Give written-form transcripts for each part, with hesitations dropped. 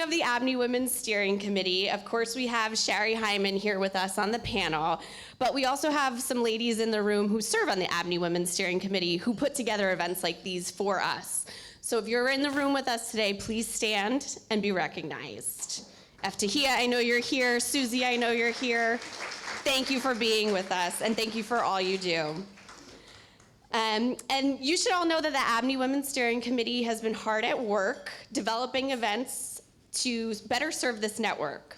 of the ABNY Women Steering Committee, of course we have Sherry Hyman here with us on the panel, but we also have some ladies in the room who serve on the ABNY Women Steering Committee who put together events like these for us. So if you're in the room with us today, please stand and be recognized. Eftahia, I know you're here. Susie, I know you're here. Thank you for being with us, and thank you for all you do. And you should all know that the ABNY Women's Steering Committee has been hard at work developing events to better serve this network.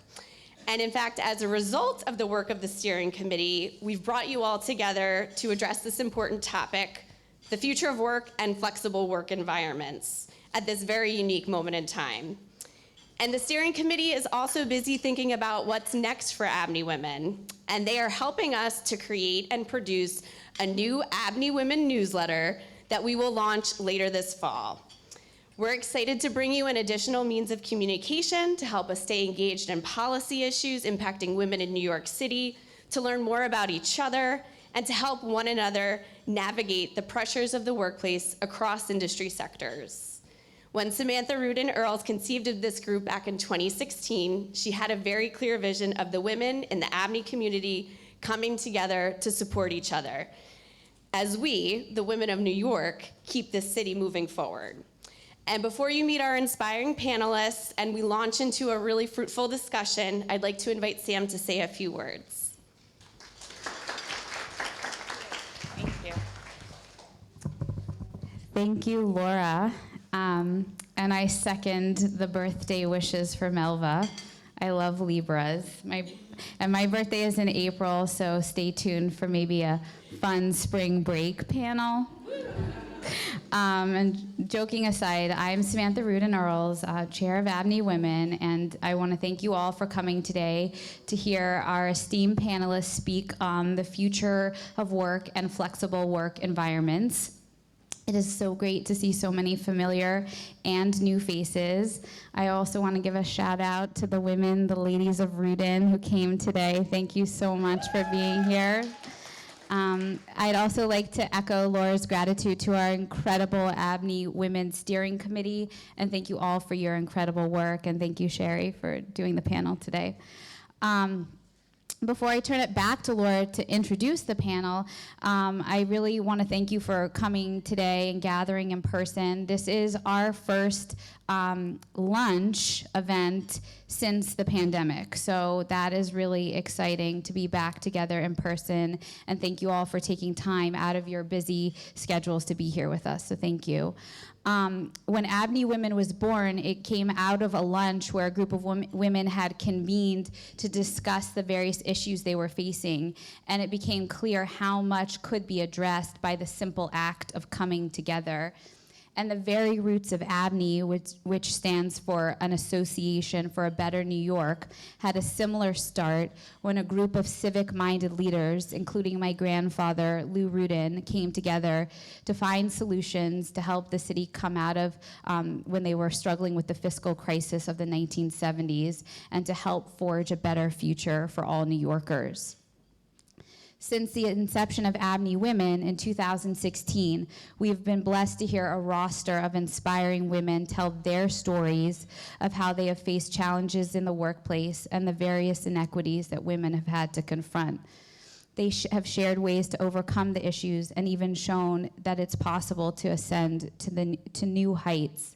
And in fact, as a result of the work of the steering committee, we've brought you all together to address this important topic, the future of work and flexible work environments, at this very unique moment in time. And the steering committee is also busy thinking about what's next for ABNY Women, and they are helping us to create and produce a new ABNY Women newsletter that we will launch later this fall. We're excited to bring you an additional means of communication to help us stay engaged in policy issues impacting women in New York City, to learn more about each other, and to help one another navigate the pressures of the workplace across industry sectors. When Samantha Rudin-Earls conceived of this group back in 2016, she had a very clear vision of the women in the ABNY community coming together to support each other, as we, the women of New York, keep this city moving forward. And before you meet our inspiring panelists and we launch into a really fruitful discussion, I'd like to invite Sam to say a few words. Thank you. Thank you, Laura. And I second the birthday wishes for Melva. I love Libras. My birthday is in April, so stay tuned for maybe a fun spring break panel. And joking aside, I'm Samantha Rudin-Earls, Chair of ABNY Women, and I want to thank you all for coming today to hear our esteemed panelists speak on the future of work and flexible work environments. It is so great to see so many familiar and new faces. I also want to give a shout out to the women, the ladies of Rudin who came today. Thank you so much for being here. I'd also like to echo Laura's gratitude to our incredible ABNY Women Steering Committee, and thank you all for your incredible work, and thank you, Sherry, for doing the panel today. Before I turn it back to Laura to introduce the panel, I really want to thank you for coming today and gathering in person. This is our first lunch event since the pandemic, so that is really exciting to be back together in person, and thank you all for taking time out of your busy schedules to be here with us, so thank you. When ABNY Women was born, it came out of a lunch where a group of women had convened to discuss the various issues they were facing, and it became clear how much could be addressed by the simple act of coming together. And the very roots of ABNY, which stands for an Association for a Better New York, had a similar start when a group of civic-minded leaders, including my grandfather, Lou Rudin, came together to find solutions to help the city come out of when they were struggling with the fiscal crisis of the 1970s and to help forge a better future for all New Yorkers. Since the inception of ABNY Women in 2016, we've been blessed to hear a roster of inspiring women tell their stories of how they have faced challenges in the workplace and the various inequities that women have had to confront. They have shared ways to overcome the issues and even shown that it's possible to ascend to new heights.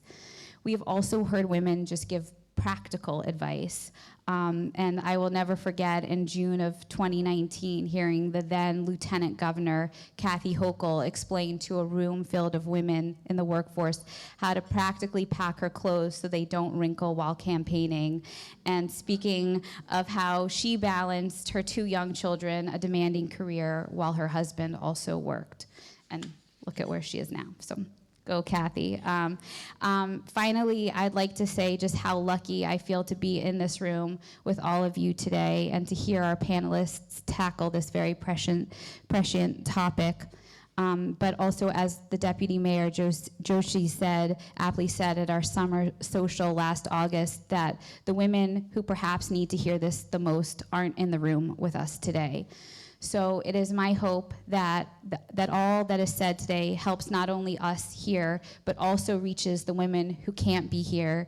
We've also heard women just give practical advice. And I will never forget in June of 2019 hearing the then Lieutenant Governor Kathy Hochul explain to a room filled of women in the workforce how to practically pack her clothes so they don't wrinkle while campaigning. And speaking of how she balanced her 2 young children, a demanding career, while her husband also worked. And look at where she is now. So. Go, Kathy. Finally, I'd like to say just how lucky I feel to be in this room with all of you today and to hear our panelists tackle this very prescient topic. But also, as the Deputy Mayor Joshi aptly said at our summer social last August, that the women who perhaps need to hear this the most aren't in the room with us today. So it is my hope that all that is said today helps not only us here, but also reaches the women who can't be here,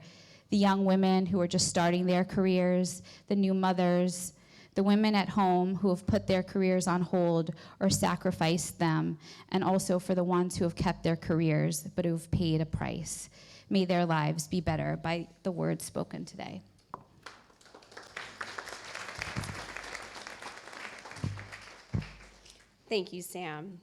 the young women who are just starting their careers, the new mothers, the women at home who have put their careers on hold or sacrificed them, and also for the ones who have kept their careers but who've paid a price. May their lives be better by the words spoken today. Thank you, Sam.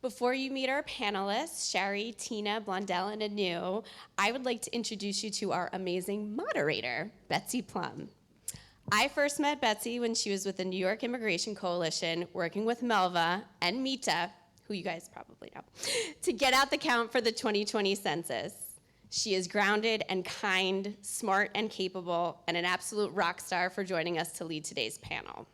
Before you meet our panelists, Sherry, Tina, Blondell, and Anu, I would like to introduce you to our amazing moderator, Betsy Plum. I first met Betsy when she was with the New York Immigration Coalition, working with Melva and Mita, who you guys probably know, to get out the count for the 2020 census. She is grounded and kind, smart and capable, and an absolute rock star for joining us to lead today's panel.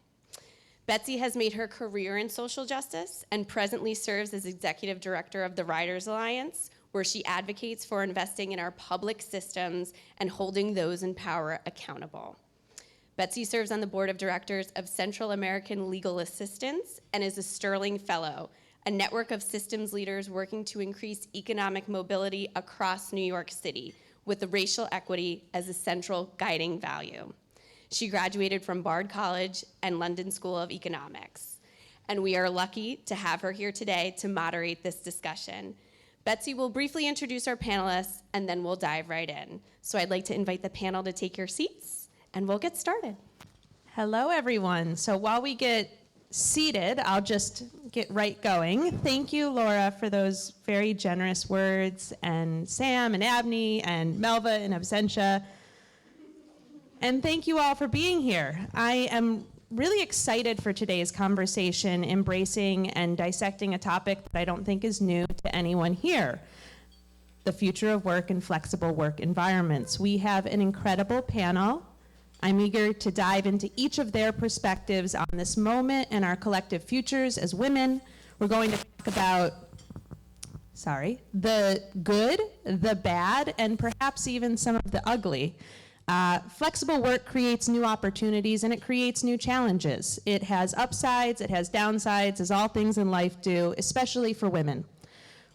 Betsy has made her career in social justice and presently serves as executive director of the Riders Alliance, where she advocates for investing in our public systems and holding those in power accountable. Betsy serves on the board of directors of Central American Legal Assistance and is a Sterling Fellow, a network of systems leaders working to increase economic mobility across New York City, with racial equity as a central guiding value. She graduated from Bard College and London School of Economics. And we are lucky to have her here today to moderate this discussion. Betsy will briefly introduce our panelists, and then we'll dive right in. So I'd like to invite the panel to take your seats, and we'll get started. Hello, everyone. So while we get seated, I'll just get right going. Thank you, Laura, for those very generous words, and Sam and Abney and Melva and Absentia. And thank you all for being here. I am really excited for today's conversation, embracing and dissecting a topic that I don't think is new to anyone here: the future of work and flexible work environments. We have an incredible panel. I'm eager to dive into each of their perspectives on this moment and our collective futures as women. We're going to talk about, the good, the bad, and perhaps even some of the ugly. Flexible work creates new opportunities and it creates new challenges. It has upsides, it has downsides, as all things in life do, especially for women.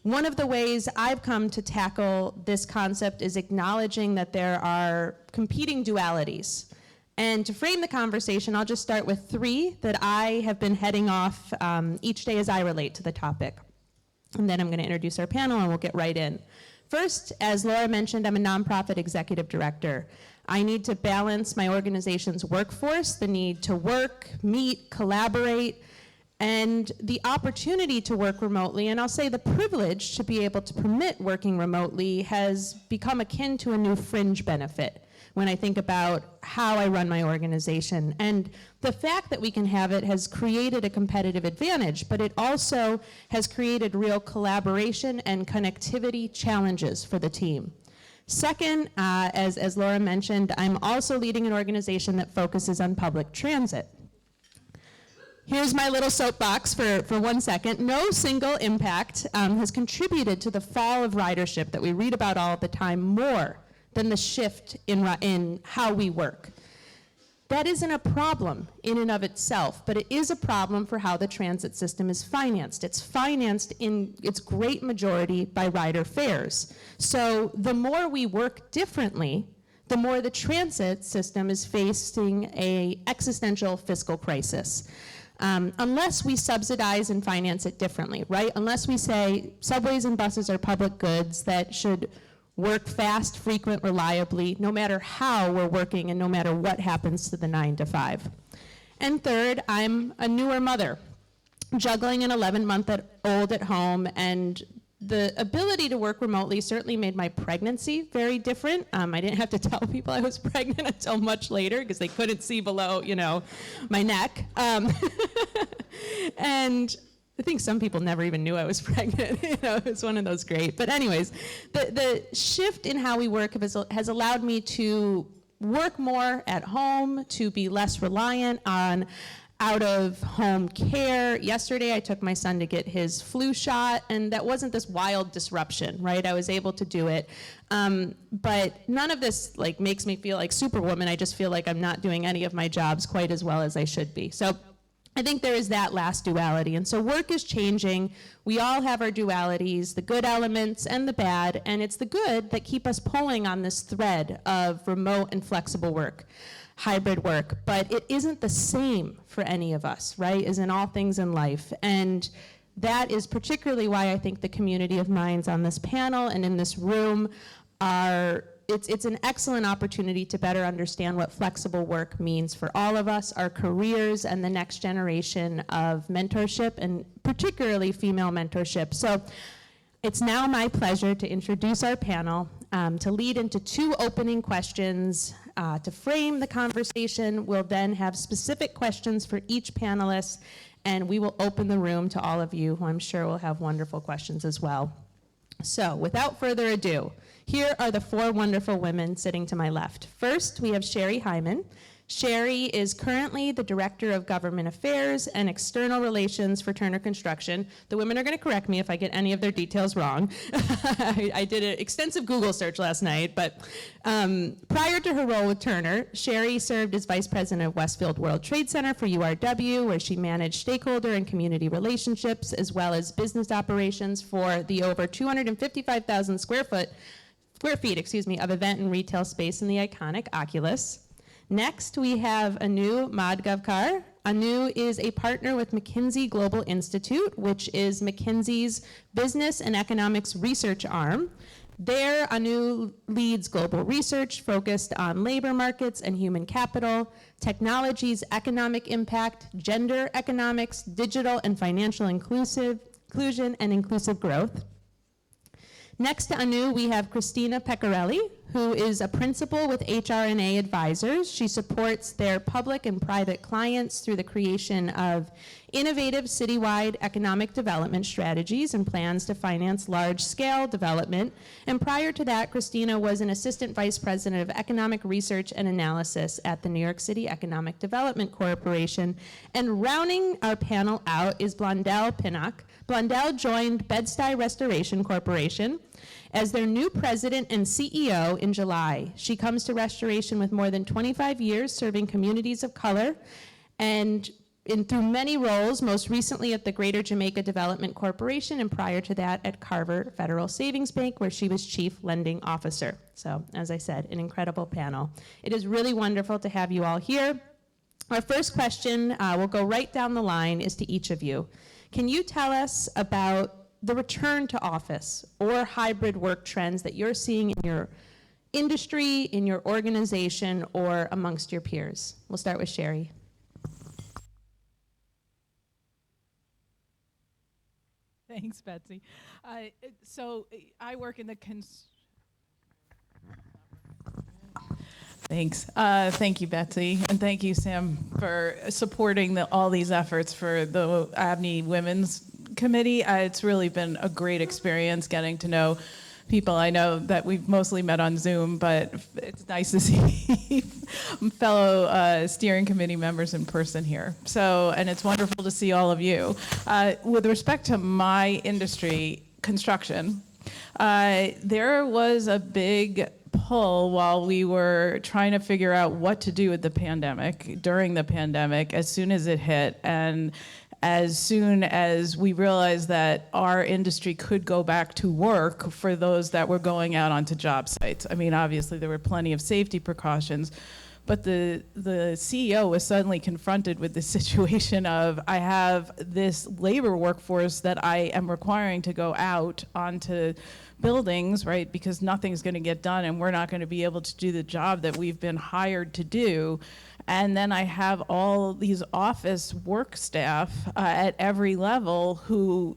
One of the ways I've come to tackle this concept is acknowledging that there are competing dualities. And to frame the conversation, I'll just start with three that I have been heading off each day as I relate to the topic. And then I'm going to introduce our panel and we'll get right in. First, as Laura mentioned, I'm a nonprofit executive director. I need to balance my organization's workforce, the need to work, meet, collaborate, and the opportunity to work remotely, and I'll say the privilege to be able to permit working remotely has become akin to a new fringe benefit when I think about how I run my organization. And the fact that we can have it has created a competitive advantage, but it also has created real collaboration and connectivity challenges for the team. Second, as Laura mentioned, I'm also leading an organization that focuses on public transit. Here's my little soapbox for 1 second. No single impact has contributed to the fall of ridership that we read about all the time more than the shift in how we work. That isn't a problem in and of itself, but it is a problem for how the transit system is financed. It's financed in its great majority by rider fares. So the more we work differently, the more the transit system is facing an existential fiscal crisis. Unless we subsidize and finance it differently, right? Unless we say subways and buses are public goods that should work fast, frequent, reliably, no matter how we're working and no matter what happens to the 9 to 5. And third, I'm a newer mother, juggling an 11-month-old at home, and the ability to work remotely certainly made my pregnancy very different. I didn't have to tell people I was pregnant until much later because they couldn't see below, my neck. And I think some people never even knew I was pregnant. It's one of those great. But anyways, the shift in how we work has allowed me to work more at home, to be less reliant on out-of-home care. Yesterday, I took my son to get his flu shot, and that wasn't this wild disruption, right? I was able to do it. But none of this makes me feel like Superwoman. I just feel like I'm not doing any of my jobs quite as well as I should be. So I think there is that last duality. And so work is changing. We all have our dualities, the good elements and the bad, and it's the good that keep us pulling on this thread of remote and flexible work, hybrid work. But it isn't the same for any of us, right, as in all things in life. And that is particularly why I think the community of minds on this panel and in this room are, it's an excellent opportunity to better understand what flexible work means for all of us, our careers, and the next generation of mentorship, and particularly female mentorship. So it's now my pleasure to introduce our panel, to lead into 2 opening questions, to frame the conversation. We'll then have specific questions for each panelist, and we will open the room to all of you, who I'm sure will have wonderful questions as well. So without further ado, here are the 4 wonderful women sitting to my left. First, we have Sherry Hyman. Sherry is currently the Director of Government Affairs and External Relations for Turner Construction. The women are going to correct me if I get any of their details wrong. I did an extensive Google search last night, but prior to her role with Turner, Sherry served as Vice President of Westfield World Trade Center for URW, where she managed stakeholder and community relationships, as well as business operations for the over 255,000 square feet of event and retail space in the iconic Oculus. Next, we have Anu Madgavkar. Anu is a partner with McKinsey Global Institute, which is McKinsey's business and economics research arm. There, Anu leads global research focused on labor markets and human capital, technology's economic impact, gender economics, digital and financial inclusion, and inclusive growth. Next to Anu, we have Christina Pecorelli, who is a principal with HRNA Advisors. She supports their public and private clients through the creation of innovative citywide economic development strategies and plans to finance large-scale development. And prior to that, Christina was an assistant vice president of economic research and analysis at the New York City Economic Development Corporation. And rounding our panel out is Blondell Pinnock. Blondell joined Bed-Stuy Restoration Corporation as their new president and CEO in July. She comes to restoration with more than 25 years serving communities of color and through many roles, most recently at the Greater Jamaica Development Corporation, and prior to that at Carver Federal Savings Bank, where she was chief lending officer. So, as I said, an incredible panel. It is really wonderful to have you all here. Our first question, we'll go right down the line, is to each of you. Can you tell us about the return to office or hybrid work trends that you're seeing in your industry, in your organization, or amongst your peers? We'll start with Sherry. Thanks, Betsy. So I work in the Thanks. Thank you, Betsy, and thank you, Sam, for supporting all these efforts for the ABNY Women's Committee. It's really been a great experience getting to know people. I know that we've mostly met on Zoom, but it's nice to see fellow steering committee members in person here. So, and it's wonderful to see all of you. With respect to my industry, construction, there was a big pull while we were trying to figure out what to do with the pandemic, during the pandemic, as soon as it hit, and as soon as we realized that our industry could go back to work for those that were going out onto job sites. I mean, obviously there were plenty of safety precautions, but the CEO was suddenly confronted with the situation of, I have this labor workforce that I am requiring to go out onto buildings, right, because nothing's going to get done and we're not going to be able to do the job that we've been hired to do. And then I have all these office work staff at every level who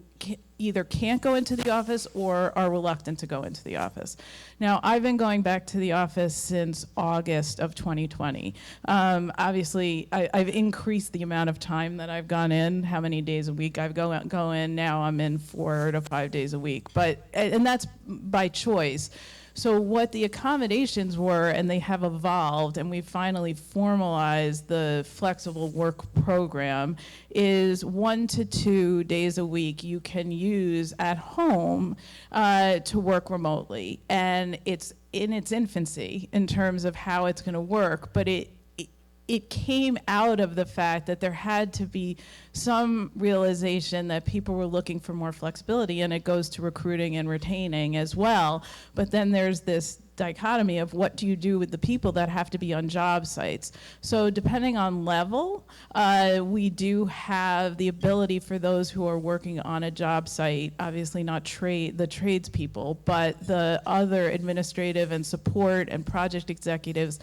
either can't go into the office or are reluctant to go into the office. Now, I've been going back to the office since August of 2020. Obviously, I've increased the amount of time that I've gone in, how many days a week I've go in. Now I'm in 4 to 5 days a week, and that's by choice. So what the accommodations were, and they have evolved, and we've finally formalized the flexible work program, is 1 to 2 days a week you can use at home to work remotely. And it's in its infancy in terms of how it's going to work, but it it came out of the fact that there had to be some realization that people were looking for more flexibility, and it goes to recruiting and retaining as well. But then there's this dichotomy of what do you do with the people that have to be on job sites. So depending on level, we do have the ability for those who are working on a job site, obviously not the tradespeople, but the other administrative and support and project executives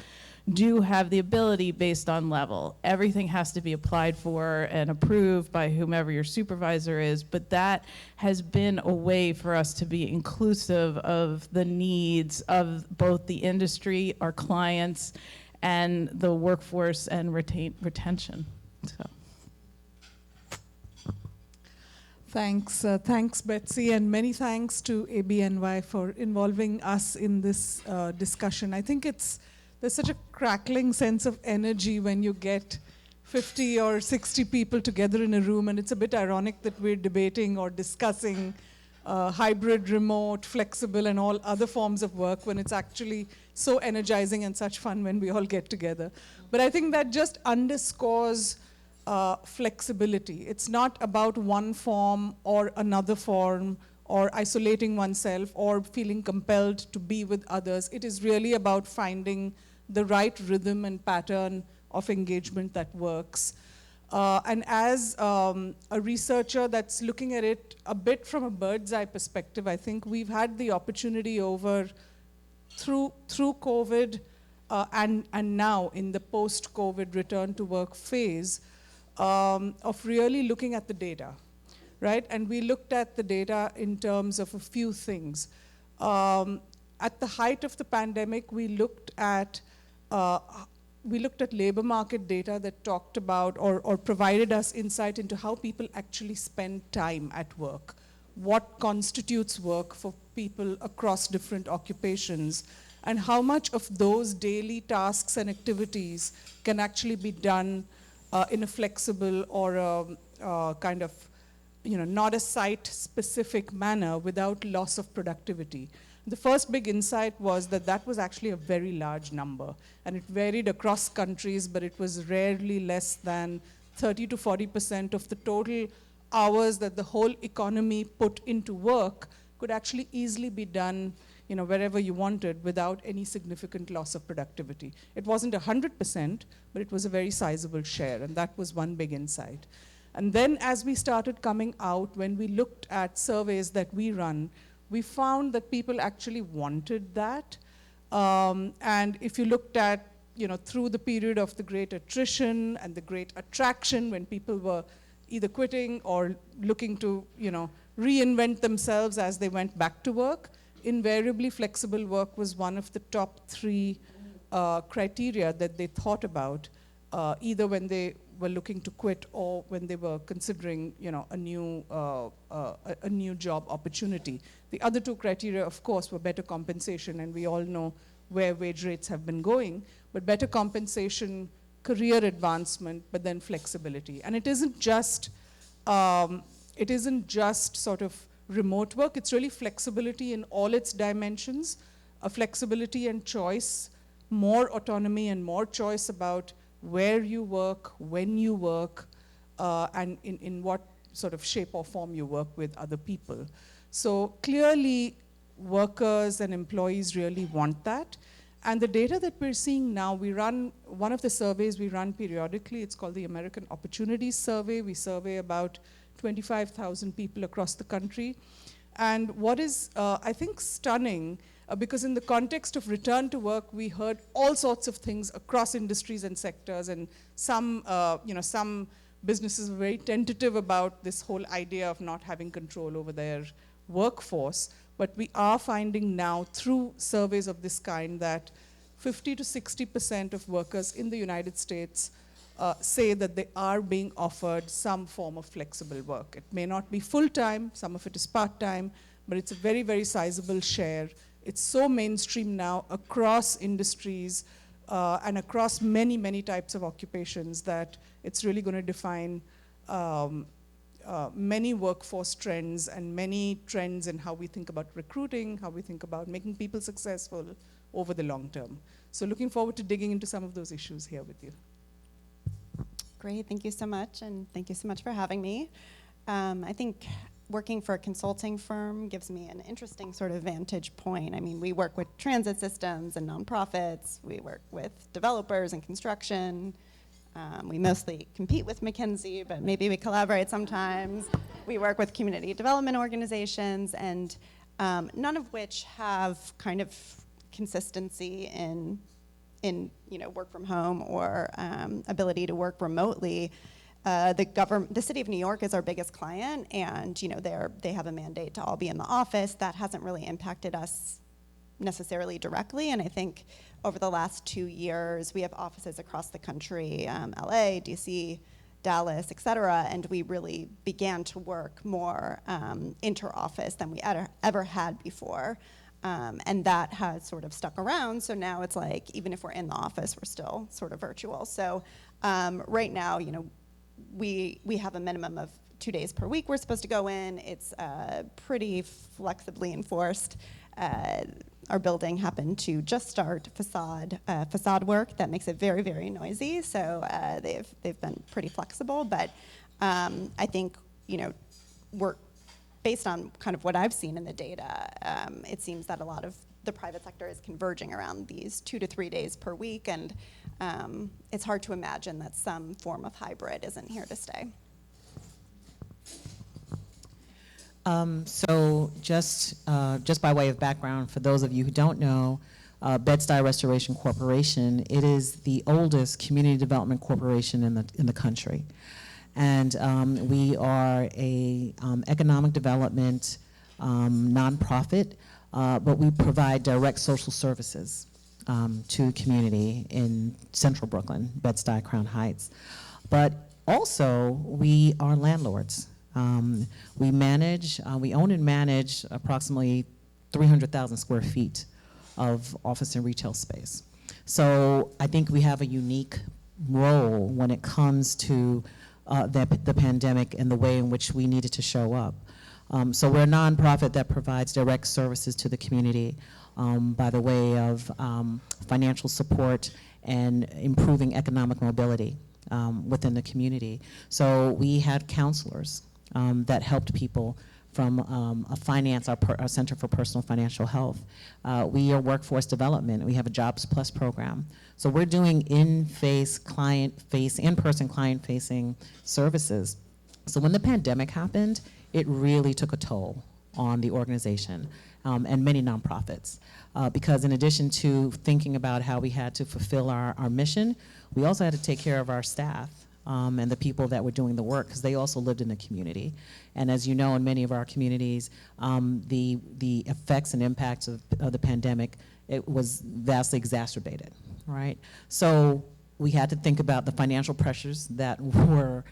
do have the ability based on level. Everything has to be applied for and approved by whomever your supervisor is, but that has been a way for us to be inclusive of the needs of both the industry, our clients, and the workforce and retention. So. Thanks, Betsy, and many thanks to ABNY for involving us in this discussion. I think there's such a crackling sense of energy when you get 50 or 60 people together in a room, and it's a bit ironic that we're debating or discussing hybrid, remote, flexible, and all other forms of work when it's actually so energizing and such fun when we all get together. But I think that just underscores flexibility. It's not about one form or another form, or isolating oneself, or feeling compelled to be with others. It is really about finding the right rhythm and pattern of engagement that works. And as a researcher that's looking at it a bit from a bird's eye perspective, I think we've had the opportunity through COVID and now in the post-COVID return to work phase of really looking at the data, right? And we looked at the data in terms of a few things. At the height of the pandemic, we looked at labor market data that talked about or provided us insight into how people actually spend time at work, what constitutes work for people across different occupations, and how much of those daily tasks and activities can actually be done in a flexible or a kind of, not a site-specific manner without loss of productivity. The first big insight was that was actually a very large number, and it varied across countries, but it was rarely less than 30 to 40% of the total hours that the whole economy put into work could actually easily be done wherever you wanted without any significant loss of productivity. It wasn't 100%, but it was a very sizable share, and that was one big insight. And then as we started coming out, when we looked at surveys that we run, we found that people actually wanted that. And if you looked at, through the period of the great attrition and the great attraction, when people were either quitting or looking to, reinvent themselves as they went back to work, invariably flexible work was one of the top 3 criteria that they thought about, either when they were looking to quit or when they were considering, a new job opportunity. The other 2 criteria, of course, were better compensation, and we all know where wage rates have been going, but better compensation, career advancement, but then flexibility. And it isn't just sort of remote work, it's really flexibility in all its dimensions, a flexibility and choice, more autonomy and more choice about where you work, when you work, and in what sort of shape or form you work with other people. So clearly, workers and employees really want that. And the data that we're seeing now, we run, one of the surveys we run periodically, it's called the American Opportunities Survey. We survey about 25,000 people across the country. And what is, I think, stunning, because in the context of return to work, we heard all sorts of things across industries and sectors, and some businesses were very tentative about this whole idea of not having control over their workforce. But we are finding now, through surveys of this kind, that 50 to 60% of workers in the United States say that they are being offered some form of flexible work. It may not be full-time, some of it is part-time, but it's a very, very sizable share. It's so mainstream now across industries and across many, many types of occupations that it's really going to define many workforce trends and many trends in how we think about recruiting, how we think about making people successful over the long term. So looking forward to digging into some of those issues here with you. Great, thank you so much, and thank you so much for having me. I think working for a consulting firm gives me an interesting sort of vantage point. I mean, we work with transit systems and nonprofits, we work with developers and construction. We mostly compete with McKinsey, but maybe we collaborate sometimes. We work with community development organizations, and none of which have kind of consistency in work from home or ability to work remotely. The city of New York is our biggest client, and they have a mandate to all be in the office. That hasn't really impacted us necessarily directly, and I think over the last 2 years we have offices across the country, LA, DC, Dallas, et cetera, and we really began to work more inter-office than we ever had before. And that has sort of stuck around, so now it's like, even if we're in the office, we're still sort of virtual. So right now, we have a minimum of 2 days per week we're supposed to go in. It's pretty flexibly enforced. Our building happened to just start facade work that makes it very, very noisy, so they've been pretty flexible, but I think, we're based on kind of what I've seen in the data, it seems that a lot of the private sector is converging around these 2 to 3 days per week, and it's hard to imagine that some form of hybrid isn't here to stay. So just by way of background, for those of you who don't know, Bed-Stuy Restoration Corporation, it is the oldest community development corporation in the country. And we are a economic development nonprofit, but we provide direct social services to the community in central Brooklyn, Bed-Stuy, Crown Heights. But also, we are landlords. We own and manage approximately 300,000 square feet of office and retail space. So I think we have a unique role when it comes to the pandemic and the way in which we needed to show up. So we're a nonprofit that provides direct services to the community by the way of financial support and improving economic mobility within the community. So we had counselors that helped people from our Center for Personal Financial Health. We are workforce development. We have a Jobs Plus program. So we're doing in-person client-facing services. So when the pandemic happened, it really took a toll on the organization and many nonprofits. Because in addition to thinking about how we had to fulfill our mission, we also had to take care of our staff and the people that were doing the work, because they also lived in the community. And as you know, in many of our communities, the effects and impacts of the pandemic, it was vastly exacerbated, right? So we had to think about the financial pressures that were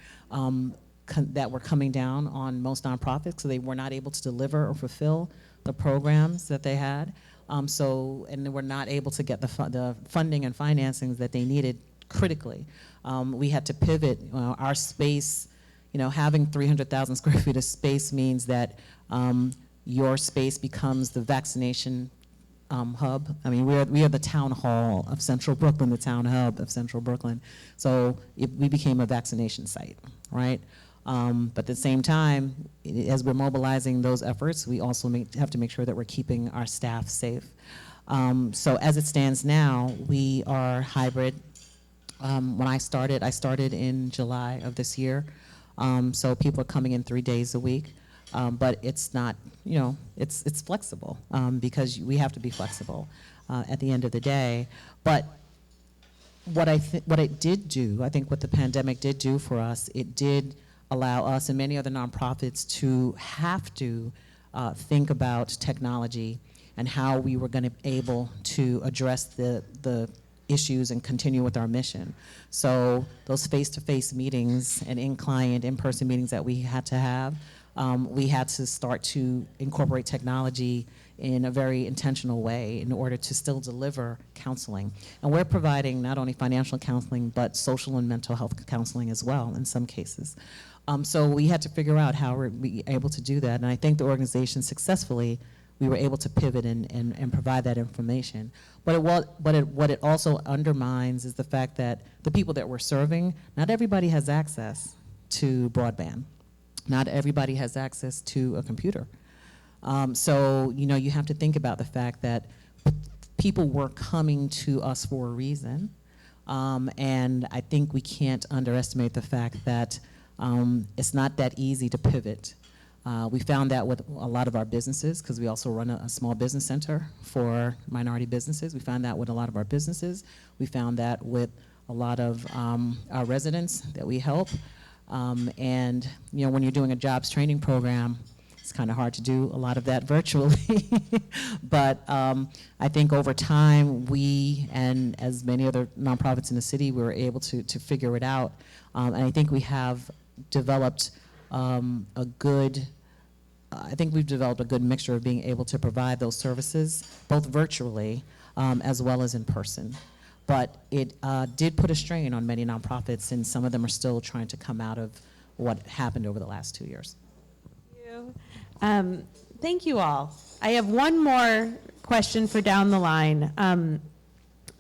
coming down on most nonprofits, so they were not able to deliver or fulfill the programs that they had. And they were not able to get the funding and financings that they needed critically. We had to pivot. Our space, having 300,000 square feet of space means that your space becomes the vaccination hub. I mean, we are the town hall of Central Brooklyn, the town hub of Central Brooklyn. So we became a vaccination site, right? But at the same time, as we're mobilizing those efforts, we also have to make sure that we're keeping our staff safe. So as it stands now, we are hybrid. When I started in July of this year. So people are coming in 3 days a week, but it's not, it's flexible because we have to be flexible at the end of the day. But what it did do, I think what the pandemic did do for us, it did allow us and many other nonprofits to have to think about technology and how we were going to be able to address the issues and continue with our mission. So those face-to-face meetings and in-person meetings that we had to have, we had to start to incorporate technology in a very intentional way in order to still deliver counseling. And we're providing not only financial counseling, but social and mental health counseling as well in some cases. So we had to figure out how we're able to do that. And I think the organization successfully we were able to pivot and provide that information. But what it also undermines is the fact that the people that we're serving, not everybody has access to broadband. Not everybody has access to a computer. So, you have to think about the fact that people were coming to us for a reason. And I think we can't underestimate the fact that it's not that easy to pivot. We found that with a lot of our businesses, because we also run a small business center for minority businesses. We found that with a lot of our businesses. We found that with a lot of our residents that we help. And when you're doing a jobs training program, it's kind of hard to do a lot of that virtually. But I think over time, we, and as many other nonprofits in the city, we were able to figure it out. And I think we have developed we've developed a good mixture of being able to provide those services, both virtually as well as in person. But it did put a strain on many nonprofits, and some of them are still trying to come out of what happened over the last 2 years. Thank you all. I have one more question for down the line.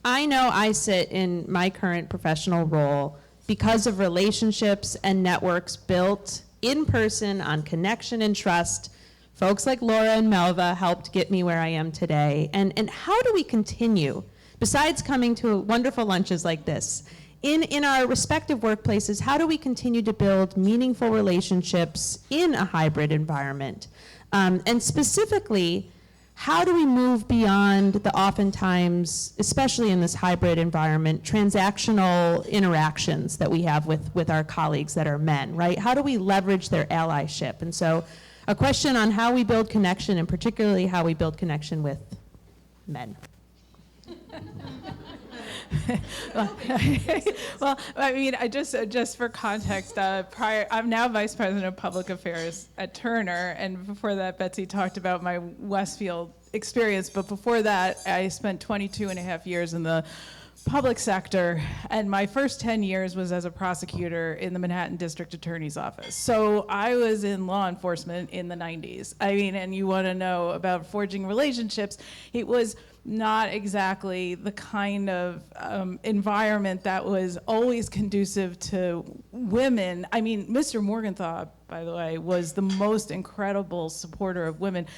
I know I sit in my current professional role because of relationships and networks built in person on connection and trust. Folks like Laura and Melva helped get me where I am today. And how do we continue, besides coming to wonderful lunches like this, in our respective workplaces, how do we continue to build meaningful relationships in a hybrid environment? And specifically, how do we move beyond the oftentimes, especially in this hybrid environment, transactional interactions that we have with our colleagues that are men, right? How do we leverage their allyship? And so a question on how we build connection, and particularly how we build connection with men. Well, I mean, just for context, I'm now Vice President of Public Affairs at Turner, and before that, Betsy talked about my Westfield experience, but before that, I spent 22 and a half years in the public sector, and my first 10 years was as a prosecutor in the Manhattan District Attorney's Office. So I was in law enforcement in the 90s. I mean, and you want to know about forging relationships, it was not exactly the kind of environment that was always conducive to women. I mean, Mr. Morgenthau, by the way, was the most incredible supporter of women.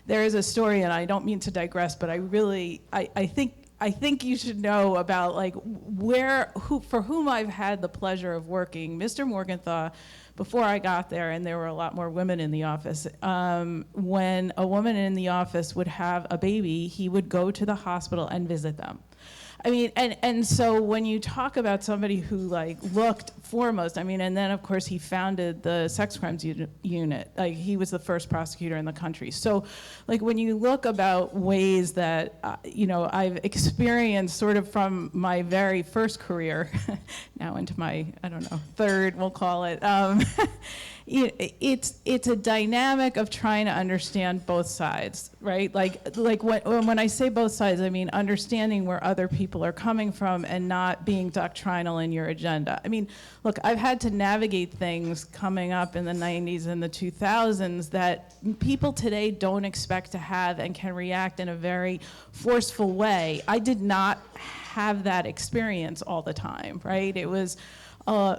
There is a story, and I don't mean to digress, but I think you should know about for whom I've had the pleasure of working. Mr. Morgenthau, before I got there, and there were a lot more women in the office, when a woman in the office would have a baby, he would go to the hospital and visit them. I mean, and so when you talk about somebody who looked foremost, I mean, and then of course he founded the sex crimes unit. He was the first prosecutor in the country. So when you look about ways that, I've experienced sort of from my very first career, now into my, third, we'll call it, it's a dynamic of trying to understand both sides, right? When I say both sides, I mean understanding where other people are coming from and not being doctrinal in your agenda. I mean, look, I've had to navigate things coming up in the 90s and the 2000s that people today don't expect to have and can react in a very forceful way. I did not have that experience all the time, right? It was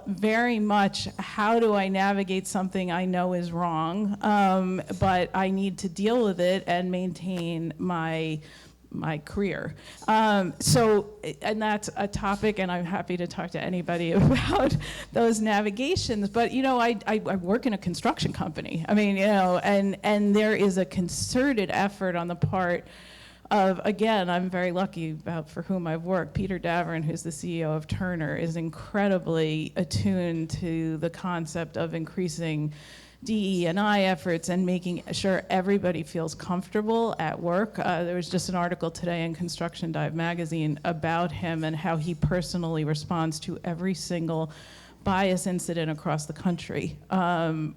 very much, how do I navigate something I know is wrong, but I need to deal with it and maintain my career. And that's a topic, and I'm happy to talk to anybody about those navigations. But I work in a construction company. I mean, and there is a concerted effort on the part of, again, I'm very lucky about for whom I've worked. Peter Davern, who's the CEO of Turner, is incredibly attuned to the concept of increasing DE&I efforts and making sure everybody feels comfortable at work. There was just an article today in Construction Dive magazine about him and how he personally responds to every single bias incident across the country. And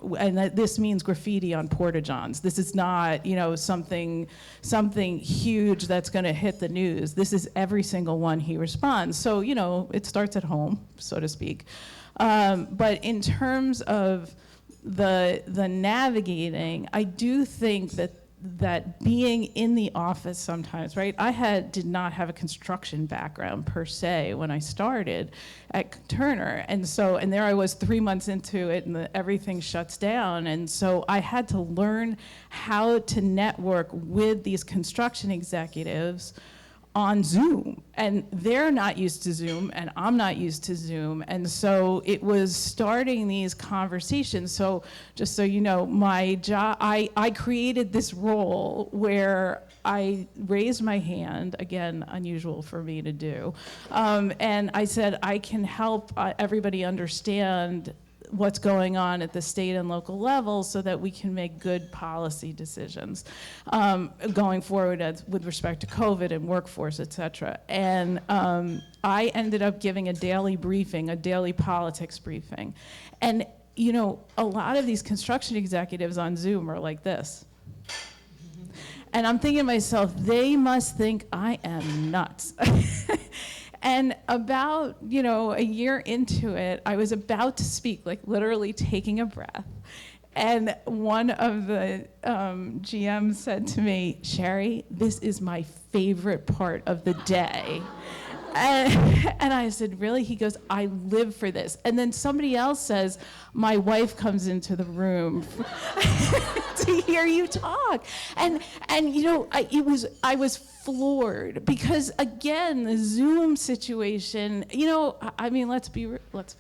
this means graffiti on porta-johns. This is not, something huge that's gonna hit the news. This is every single one he responds. So, it starts at home, so to speak. But in terms of the navigating, I do think that that being in the office sometimes, right? Did not have a construction background per se when I started at Turner, and there I was 3 months into it, and everything shuts down, and so I had to learn how to network with these construction executives on Zoom, and they're not used to Zoom, and I'm not used to Zoom, and so it was starting these conversations. So just so you know, my job, I created this role where I raised my hand, again, unusual for me to do, and I said, I can help everybody understand what's going on at the state and local level so that we can make good policy decisions going forward with respect to COVID and workforce, et cetera. And I ended up giving a daily briefing, a daily politics briefing. And you know, a lot of these construction executives on Zoom are like this. And I'm thinking to myself, they must think I am nuts. And about, you know, a year into it, I was about to speak, like literally taking a breath. And one of the GMs said to me, Sherry, this is my favorite part of the day. And I said, really? He goes, I live for this. And then somebody else says, my wife comes into the room to hear you talk. And you know, I was floored because, again, the Zoom situation, you know, I mean, let's be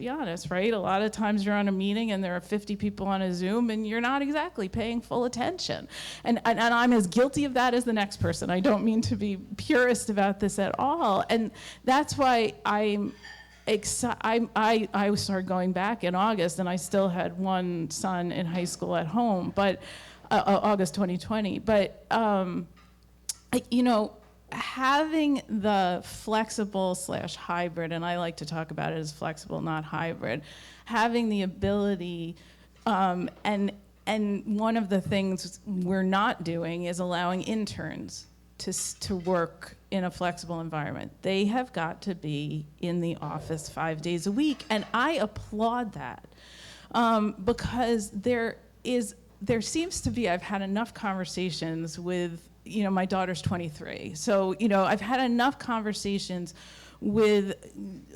honest, right? A lot of times you're on a meeting and there are 50 people on a Zoom and you're not exactly paying full attention. And I'm as guilty of that as the next person. I don't mean to be purist about this at all. And that's why I started going back in August, and I still had one son in high school at home, but August 2020. But you know, having the flexible / hybrid, and I like to talk about it as flexible, not hybrid, having the ability, and one of the things we're not doing is allowing interns to work in a flexible environment. They have got to be in the office 5 days a week, and I applaud that because there seems to be, I've had enough conversations with, you know, my daughter's 23, so, you know, I've had enough conversations with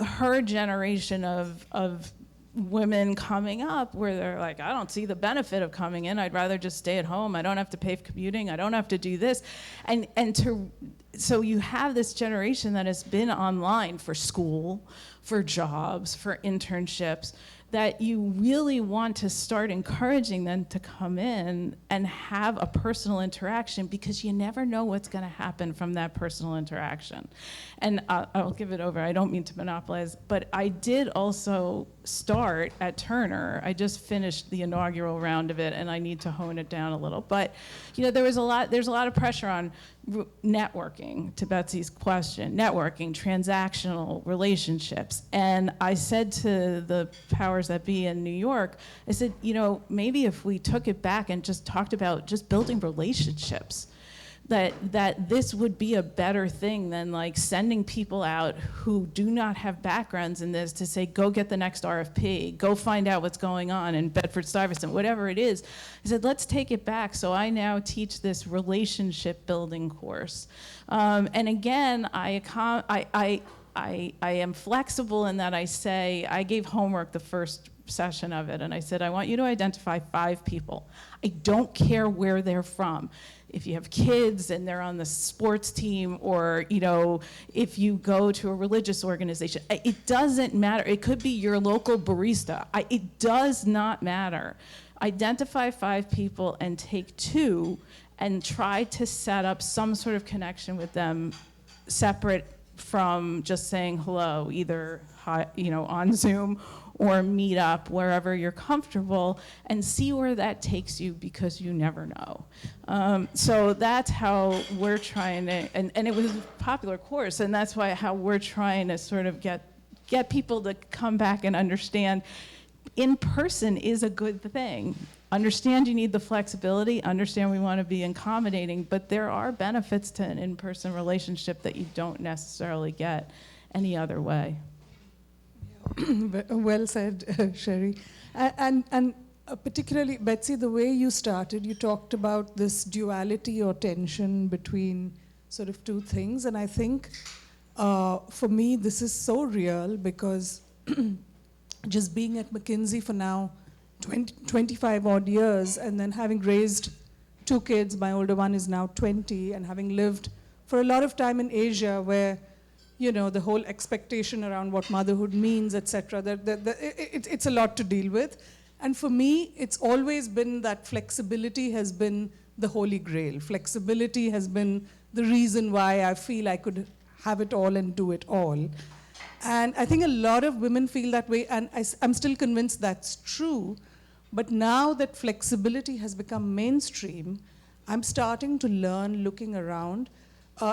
her generation of women coming up where they're like, I don't see the benefit of coming in. I'd rather just stay at home. I don't have to pay for commuting. I don't have to do this. So you have this generation that has been online for school, for jobs, for internships, that you really want to start encouraging them to come in and have a personal interaction, because you never know what's going to happen from that personal interaction. And I'll give it over. I don't mean to monopolize, but I did also start at Turner. I just finished the inaugural round of it, and I need to hone it down a little. But you know, there's a lot of pressure on networking, to Betsy's question, networking, transactional relationships. And I said to the powers that be in New York, I said, you know, maybe if we took it back and just talked about just building relationships, that this would be a better thing than like sending people out who do not have backgrounds in this to say, go get the next RFP, go find out what's going on in Bedford-Stuyvesant, whatever it is. I said, let's take it back. So I now teach this relationship building course. And again, I am flexible in that I say, I gave homework the first session of it, and I said, I want you to identify 5 people. I don't care where they're from. If you have kids and they're on the sports team, or, you know, if you go to a religious organization, it doesn't matter. It could be your local barista. It does not matter. Identify 5 people and take 2 and try to set up some sort of connection with them separate from just saying hello, either, you know, on Zoom or meet up wherever you're comfortable, and see where that takes you, because you never know. So that's how we're trying to, and it was a popular course, and that's how we're trying to sort of get people to come back and understand in person is a good thing. Understand you need the flexibility, understand we want to be accommodating, but there are benefits to an in-person relationship that you don't necessarily get any other way. Well said, Sherry. And particularly, Betsy, the way you started, you talked about this duality or tension between sort of two things. And I think for me, this is so real because just being at McKinsey for now 25 odd years, and then having raised 2 kids, my older one is now 20, and having lived for a lot of time in Asia where, you know, the whole expectation around what motherhood means, etc., it's a lot to deal with. And for me, it's always been that flexibility has been the holy grail. Flexibility has been the reason why I feel I could have it all and do it all. And I think a lot of women feel that way, and I'm still convinced that's true. But now that flexibility has become mainstream, I'm starting to learn, looking around,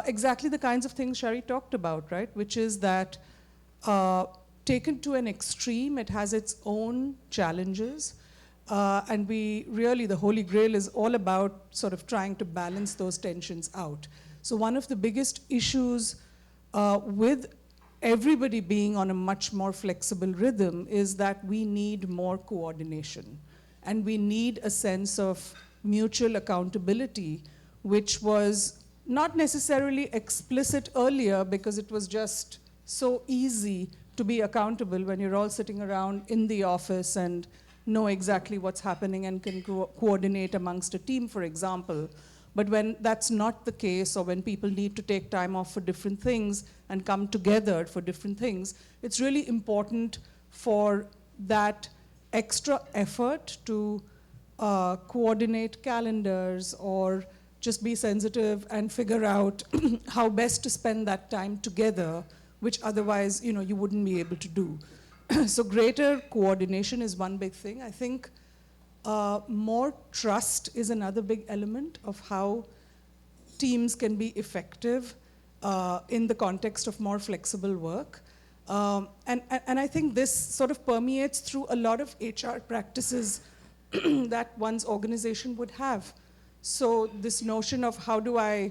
exactly the kinds of things Shari talked about, right? Which is that taken to an extreme, it has its own challenges. And the Holy Grail is all about sort of trying to balance those tensions out. So one of the biggest issues with everybody being on a much more flexible rhythm is that we need more coordination. And we need a sense of mutual accountability, which was not necessarily explicit earlier because it was just so easy to be accountable when you're all sitting around in the office and know exactly what's happening and can coordinate amongst a team, for example. But when that's not the case, or when people need to take time off for different things and come together for different things, it's really important for that extra effort to coordinate calendars or just be sensitive and figure out how best to spend that time together, which otherwise, you know, you wouldn't be able to do. So greater coordination is one big thing. I think more trust is another big element of how teams can be effective in the context of more flexible work. And I think this sort of permeates through a lot of HR practices that one's organization would have. So this notion of how do I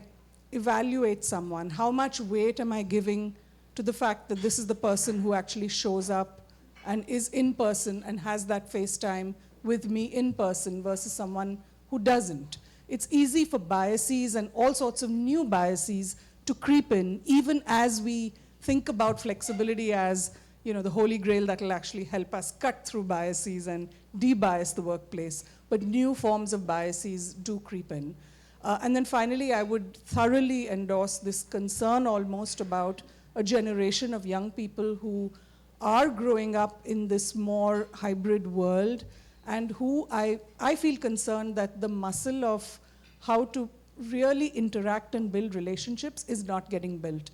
evaluate someone? How much weight am I giving to the fact that this is the person who actually shows up and is in person and has that face time with me in person versus someone who doesn't? It's easy for biases and all sorts of new biases to creep in, even as we think about flexibility as, you know, the holy grail that will actually help us cut through biases and de-bias the workplace. But new forms of biases do creep in. And then finally, I would thoroughly endorse this concern almost about a generation of young people who are growing up in this more hybrid world and who I feel concerned that the muscle of how to really interact and build relationships is not getting built.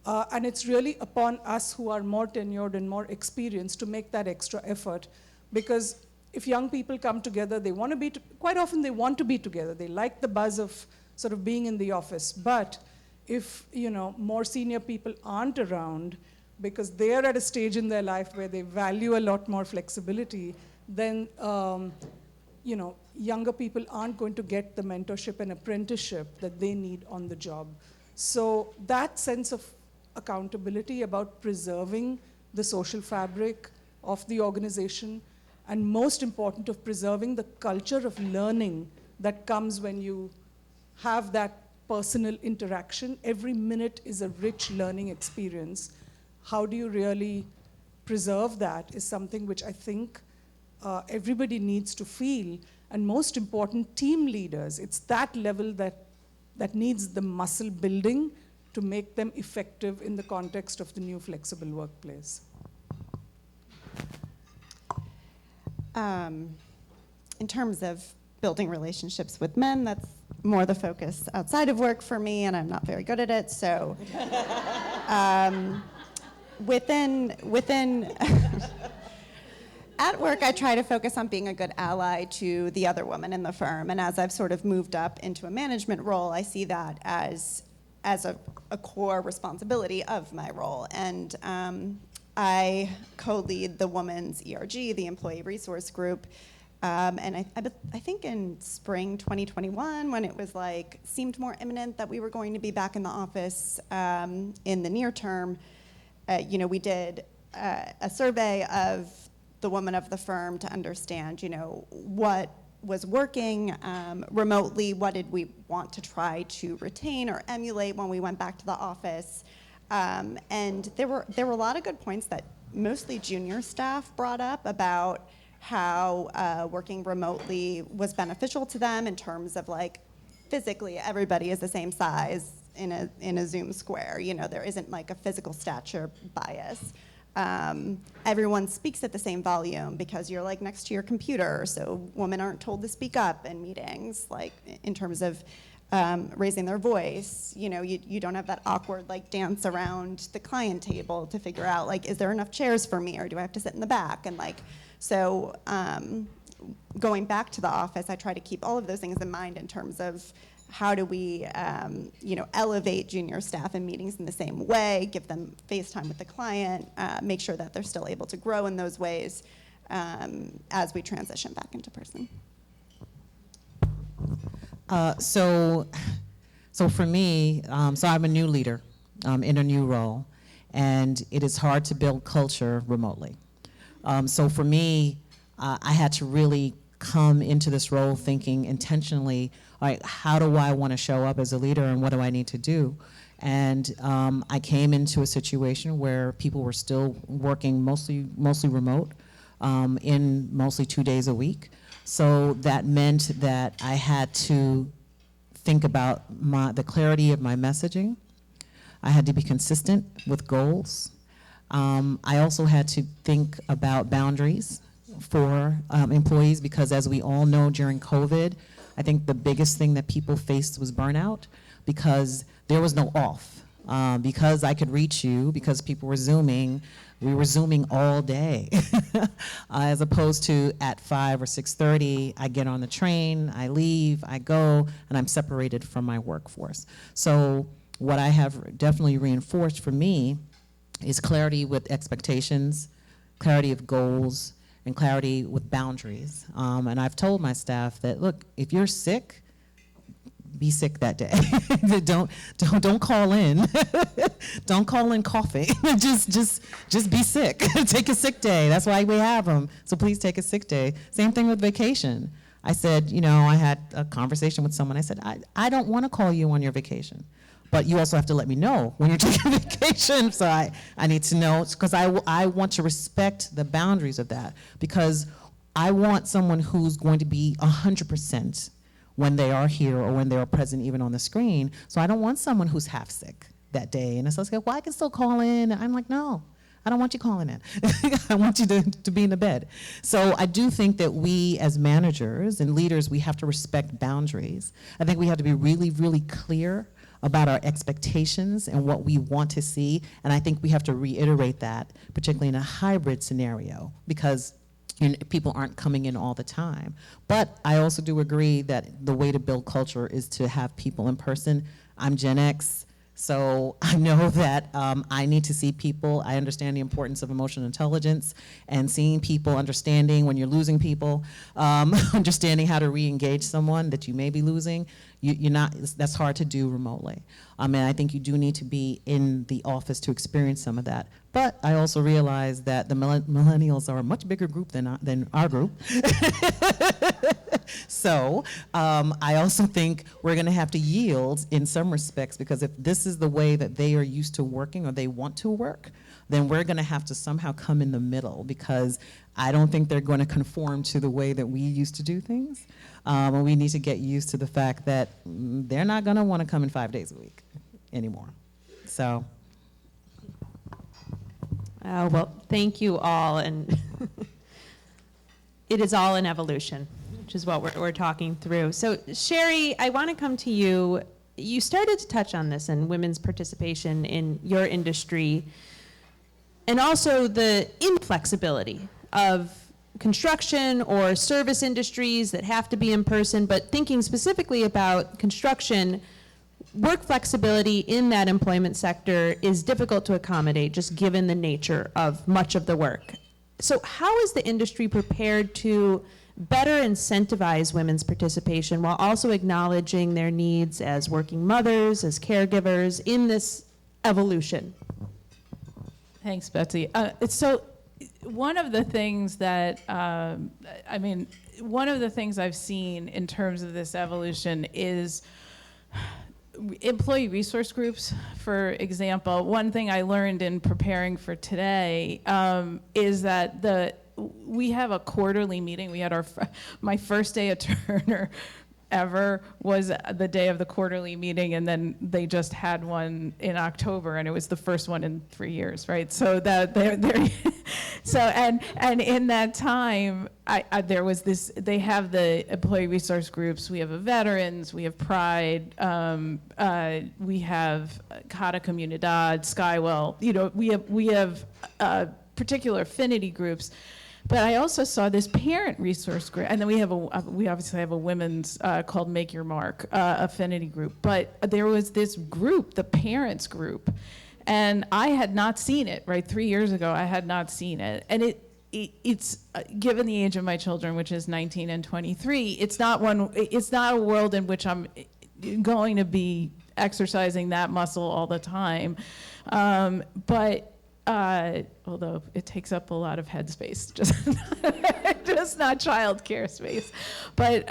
And it's really upon us who are more tenured and more experienced to make that extra effort, because if young people come together, they want to be, quite often they want to be together. They like the buzz of sort of being in the office. But if, you know, more senior people aren't around because they're at a stage in their life where they value a lot more flexibility, then, you know, younger people aren't going to get the mentorship and apprenticeship that they need on the job. So that sense of accountability about preserving the social fabric of the organization, and most important, of preserving the culture of learning that comes when you have that personal interaction. Every minute is a rich learning experience. How do you really preserve that is something which I think everybody needs to feel, and most important, team leaders. It's that level that needs the muscle building to make them effective in the context of the new flexible workplace. In terms of building relationships with men, that's more the focus outside of work for me, and I'm not very good at it. So within at work, I try to focus on being a good ally to the other woman in the firm. And as I've sort of moved up into a management role, I see that as a core responsibility of my role. And I co-lead the Women's ERG, the Employee Resource Group. And I think in spring 2021, when it was like, seemed more imminent that we were going to be back in the office in the near term, you know, we did a survey of the woman of the firm to understand, what was working remotely, what did we want to try to retain or emulate when we went back to the office. And there were a lot of good points that mostly junior staff brought up about how working remotely was beneficial to them in terms of like physically everybody is the same size in a Zoom square. There isn't like a physical stature bias. Everyone speaks at the same volume because you're like next to your computer, so women aren't told to speak up in meetings, like in terms of raising their voice. You don't have that awkward like dance around the client table to figure out like, is there enough chairs for me or do I have to sit in the back? And like, so going back to the office, I try to keep all of those things in mind in terms of how do we, elevate junior staff in meetings in the same way, give them face time with the client, make sure that they're still able to grow in those ways as we transition back into person. So for me, so I'm a new leader in a new role, and it is hard to build culture remotely. So for me, I had to really come into this role thinking intentionally, like, how do I want to show up as a leader and what do I need to do? And I came into a situation where people were still working mostly remote, in mostly 2 days a week. So that meant that I had to think about the clarity of my messaging. I had to be consistent with goals. I also had to think about boundaries for employees, because as we all know, during COVID, I think the biggest thing that people faced was burnout, because there was no off. Because I could reach you, because people were Zooming, we were Zooming all day. As opposed to at 5 or 6:30, I get on the train, I leave, I go, and I'm separated from my workforce. So what I have definitely reinforced for me is clarity with expectations, clarity of goals, and clarity with boundaries. And I've told my staff that, look, if you're sick, be sick that day. don't call in. Don't call in coughing. just be sick. Take a sick day. That's why we have them. So please take a sick day. Same thing with vacation. I said, I had a conversation with someone. I said, I don't want to call you on your vacation, but you also have to let me know when you're taking vacation. So I need to know, because I want to respect the boundaries of that, because I want someone who's going to be 100% when they are here or when they are present even on the screen. So I don't want someone who's half sick that day. And it's like, well, I can still call in. I'm like, no, I don't want you calling in. I want you to be in the bed. So I do think that we as managers and leaders, we have to respect boundaries. I think we have to be really, really clear about our expectations and what we want to see. And I think we have to reiterate that, particularly in a hybrid scenario, because people aren't coming in all the time. But I also do agree that the way to build culture is to have people in person. I'm Gen X, so I know that I need to see people. I understand the importance of emotional intelligence and seeing people, understanding when you're losing people, understanding how to re-engage someone that you may be losing. That's hard to do remotely. And I think you do need to be in the office to experience some of that. But I also realize that the millennials are a much bigger group than our group. So I also think we're going to have to yield in some respects, because if this is the way that they are used to working or they want to work, then we're going to have to somehow come in the middle, because I don't think they're going to conform to the way that we used to do things. And we need to get used to the fact that they're not going to want to come in 5 days a week anymore. So. Well, thank you all. And it is all an evolution, which is what we're talking through. So Sherry, I want to come to you. You started to touch on this in women's participation in your industry, and also the inflexibility of construction or service industries that have to be in person, but thinking specifically about construction, work flexibility in that employment sector is difficult to accommodate, just given the nature of much of the work. So how is the industry prepared to better incentivize women's participation while also acknowledging their needs as working mothers, as caregivers in this evolution? Thanks, Betsy. one of the things that, one of the things I've seen in terms of this evolution is employee resource groups. For example, one thing I learned in preparing for today is that we have a quarterly meeting. We had my first day at Turner ever was the day of the quarterly meeting, and then they just had one in October, and it was the first one in 3 years, right? So that and in that time, there was this. They have the employee resource groups. We have a veterans. We have Pride. We have Cada Comunidad, Skywell. We have particular affinity groups. But I also saw this parent resource group, and then we obviously have a women's called Make Your Mark affinity group. But there was this group, the parents group, and I had not seen it. Right, 3 years ago, I had not seen it, and it's given the age of my children, which is 19 and 23. It's not a world in which I'm going to be exercising that muscle all the time, but. Although it takes up a lot of headspace, just not childcare space. But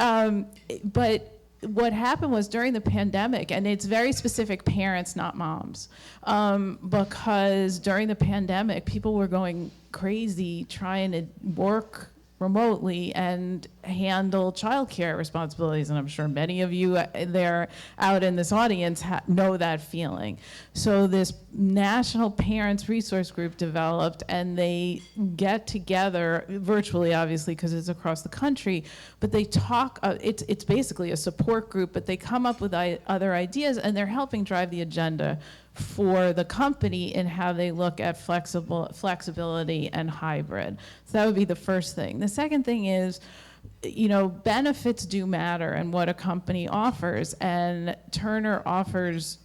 what happened was during the pandemic, and it's very specific parents, not moms, because during the pandemic, people were going crazy trying to work remotely and handle childcare responsibilities. And I'm sure many of you there out in this audience know that feeling. So this national parents resource group developed, and they get together virtually, obviously, because it's across the country, but they talk, it's basically a support group, but they come up with other ideas, and they're helping drive the agenda for the company in how they look at flexibility and hybrid. So that would be the first thing. The second thing is, benefits do matter and what a company offers. And Turner offers,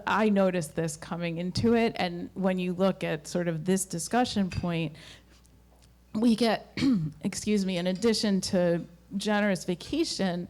I noticed this coming into it, and when you look at sort of this discussion point, we get, in addition to generous vacation,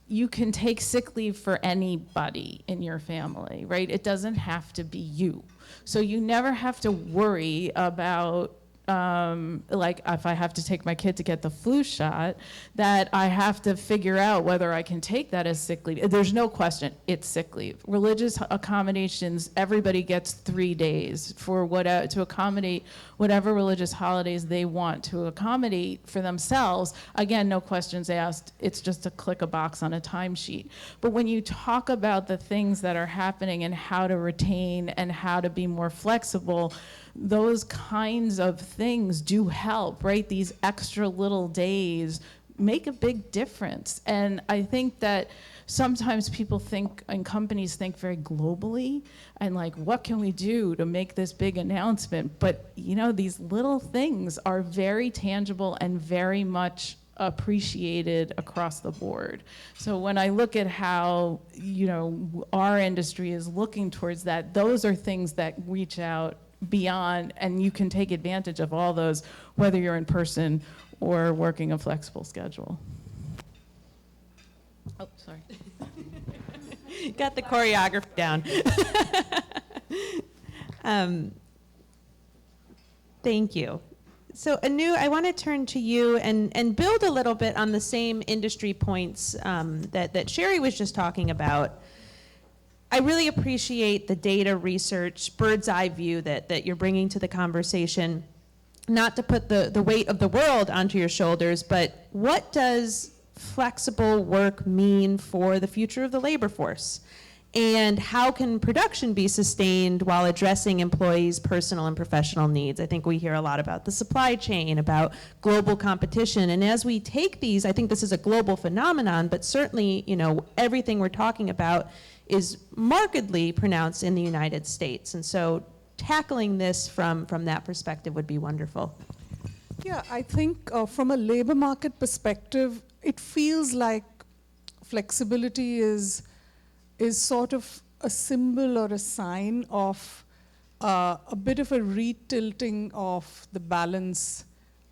you can take sick leave for anybody in your family, right? It doesn't have to be you. So you never have to worry about, like if I have to take my kid to get the flu shot, that I have to figure out whether I can take that as sick leave. There's no question, it's sick leave. Religious accommodations, everybody gets 3 days to accommodate whatever religious holidays they want to accommodate for themselves. Again, no questions asked. It's just to click a box on a timesheet. But when you talk about the things that are happening and how to retain and how to be more flexible, those kinds of things do help, right? These extra little days make a big difference. And I think that sometimes people think, and companies think very globally, and like, what can we do to make this big announcement? But these little things are very tangible and very much appreciated across the board. So when I look at how, our industry is looking towards that, those are things that reach out beyond, and you can take advantage of all those, whether you're in person or working a flexible schedule. Oh, sorry. Got the choreography down. Thank you. So Anu, I want to turn to you and build a little bit on the same industry points that Sherry was just talking about. I really appreciate the data research, bird's eye view that you're bringing to the conversation, not to put the weight of the world onto your shoulders, but what does flexible work mean for the future of the labor force? And how can production be sustained while addressing employees' personal and professional needs? I think we hear a lot about the supply chain, about global competition. And as we take these, I think this is a global phenomenon, but certainly, everything we're talking about is markedly pronounced in the United States. And so tackling this from that perspective would be wonderful. Yeah, I think from a labor market perspective, it feels like flexibility is sort of a symbol or a sign of a bit of a retilting of the balance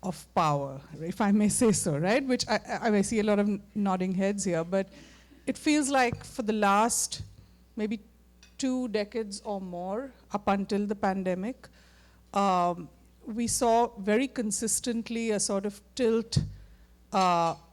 of power, if I may say so, right? Which I see a lot of nodding heads here, but it feels like for the last maybe 2 decades or more, up until the pandemic, we saw very consistently a sort of tilt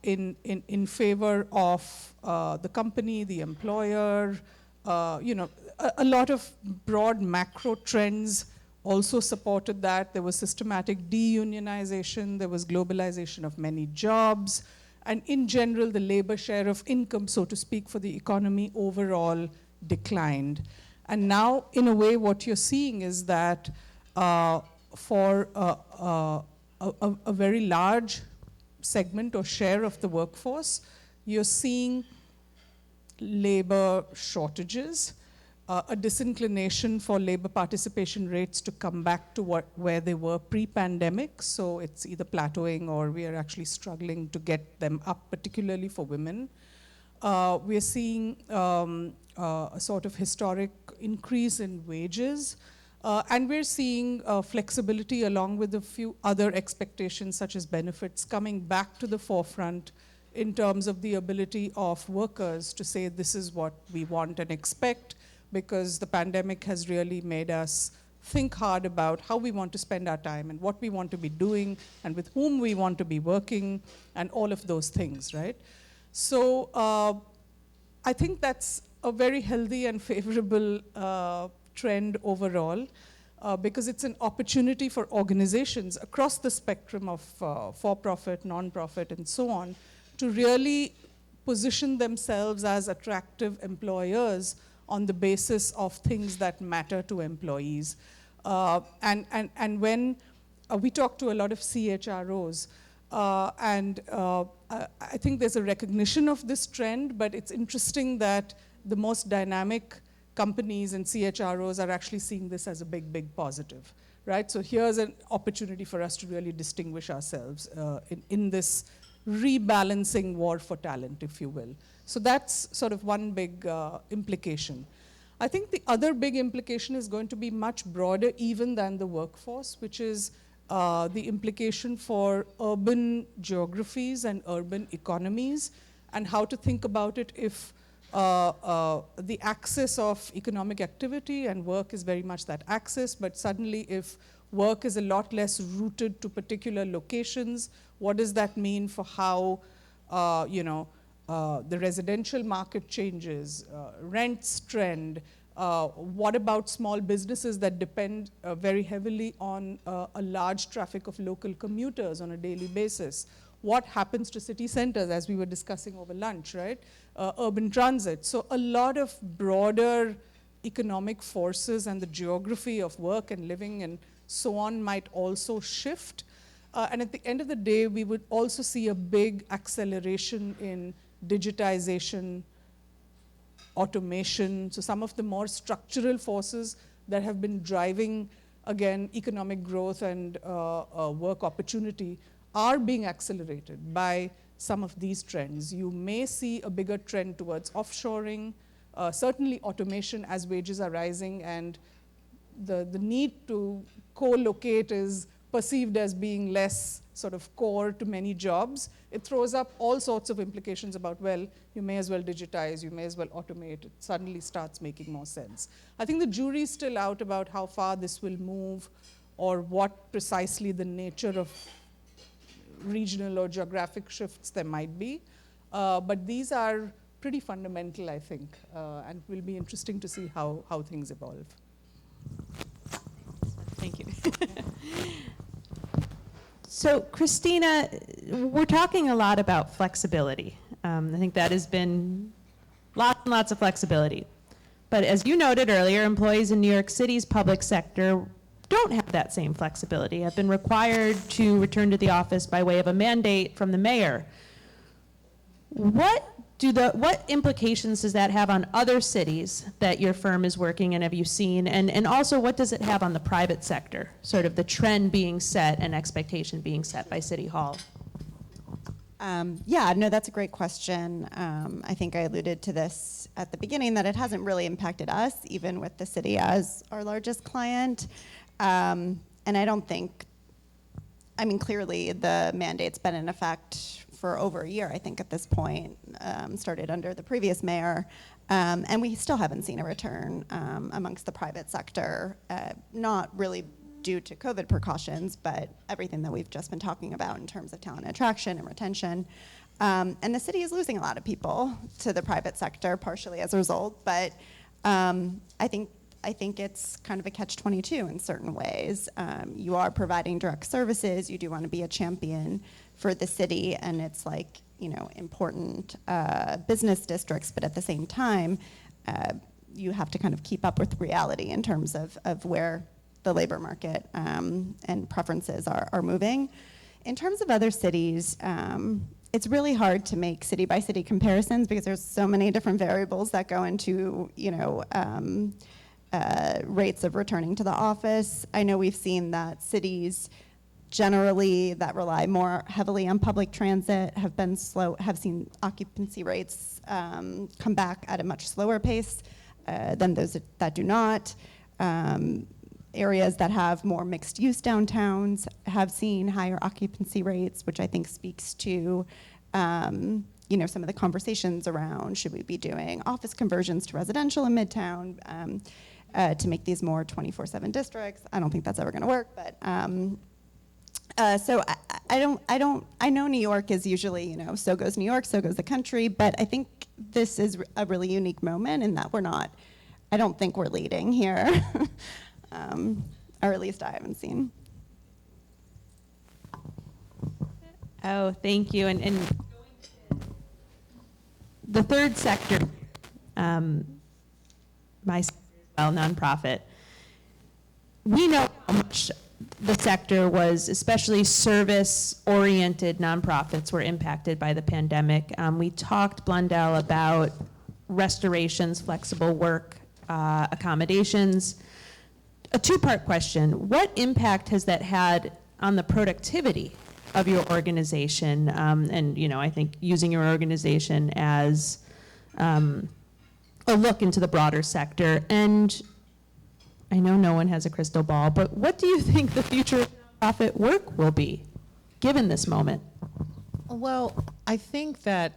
in favor of the company, the employer. A lot of broad macro trends also supported that. There was systematic deunionization, there was globalization of many jobs, and in general, the labor share of income, so to speak, for the economy overall declined. And now, in a way, what you're seeing is that for a very large segment or share of the workforce, you're seeing labor shortages, a disinclination for labor participation rates to come back to where they were pre-pandemic. So it's either plateauing or we are actually struggling to get them up, particularly for women. We're seeing a sort of historic increase in wages. And we're seeing flexibility along with a few other expectations, such as benefits, coming back to the forefront in terms of the ability of workers to say, this is what we want and expect, because the pandemic has really made us think hard about how we want to spend our time and what we want to be doing and with whom we want to be working and all of those things, right? So I think that's a very healthy and favorable trend overall, because it's an opportunity for organizations across the spectrum of for-profit, non-profit, and so on, to really position themselves as attractive employers on the basis of things that matter to employees. And when we talk to a lot of CHROs, I think there's a recognition of this trend, but it's interesting that the most dynamic companies and CHROs are actually seeing this as a big, big positive, right? So here's an opportunity for us to really distinguish ourselves in this rebalancing war for talent, if you will. So that's sort of one big implication. I think the other big implication is going to be much broader even than the workforce, which is the implication for urban geographies and urban economies, and how to think about it if the axis of economic activity and work is very much that axis, but suddenly if work is a lot less rooted to particular locations, what does that mean for how the residential market changes, rents trend? What about small businesses that depend very heavily on a large traffic of local commuters on a daily basis? What happens to city centers, as we were discussing over lunch, right? Urban transit. So a lot of broader economic forces and the geography of work and living and so on might also shift. And at the end of the day, we would also see a big acceleration in digitization, automation. So some of the more structural forces that have been driving, again, economic growth and work opportunity are being accelerated by some of these trends. You may see a bigger trend towards offshoring, certainly automation as wages are rising, and the need to co-locate is perceived as being less sort of core to many jobs. It throws up all sorts of implications about, well, you may as well digitize, you may as well automate. It suddenly starts making more sense. I think the jury's still out about how far this will move or what precisely the nature of regional or geographic shifts there might be. But these are pretty fundamental, I think, and will be interesting to see how things evolve. Thank you. So, Christina, we're talking a lot about flexibility. I think that has been lots and lots of flexibility. But as you noted earlier, employees in New York City's public sector don't have that same flexibility, have been required to return to the office by way of a mandate from the mayor. What implications does that have on other cities that your firm is working in, have you seen? And also, what does it have on the private sector, sort of the trend being set and expectation being set by City Hall? Yeah, no, that's a great question. I think I alluded to this at the beginning, that it hasn't really impacted us, even with the city as our largest client. And I don't think, I mean, clearly the mandate's been in effect for over a year, I think, at this point, started under the previous mayor. And we still haven't seen a return amongst the private sector, not really due to COVID precautions, but everything that we've just been talking about in terms of talent attraction and retention. And the city is losing a lot of people to the private sector, partially as a result, but I think it's kind of a catch-22 in certain ways. You are providing direct services, you do want to be a champion for the city, and it's like, you know, important business districts, but at the same time, you have to kind of keep up with reality in terms of where the labor market and preferences are moving. In terms of other cities, it's really hard to make city-by-city comparisons because there's so many different variables that go into, you know, rates of returning to the office. I know we've seen that cities generally that rely more heavily on public transit have seen occupancy rates come back at a much slower pace than those that do not. Areas that have more mixed use downtowns have seen higher occupancy rates, which I think speaks to you know, some of the conversations around should we be doing office conversions to residential in Midtown to make these more 24/7 districts. I don't think that's ever going to work, but so I know New York is usually, you know, so goes New York, so goes the country, but I think this is a really unique moment in that I don't think we're leading here, or at least I haven't seen. Oh, thank you. And the third sector, my sector as well, nonprofit, we know how much the sector was, especially service-oriented nonprofits were impacted by the pandemic. We talked, Blundell, about restorations, flexible work, accommodations. A two-part question. What impact has that had on the productivity of your organization? And, you know, I think using your organization as a look into the broader sector. And I know no one has a crystal ball, but what do you think the future of nonprofit work will be, given this moment? Well, I think that,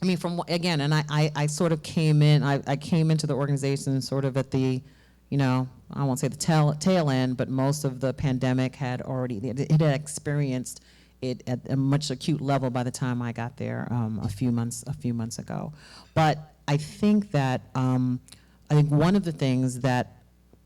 I mean, again, and I sort of came in, I came into the organization sort of at the, you know, I won't say the tail end, but most of the pandemic had had experienced it at a much acute level by the time I got there a few months ago. But I think that, I think one of the things that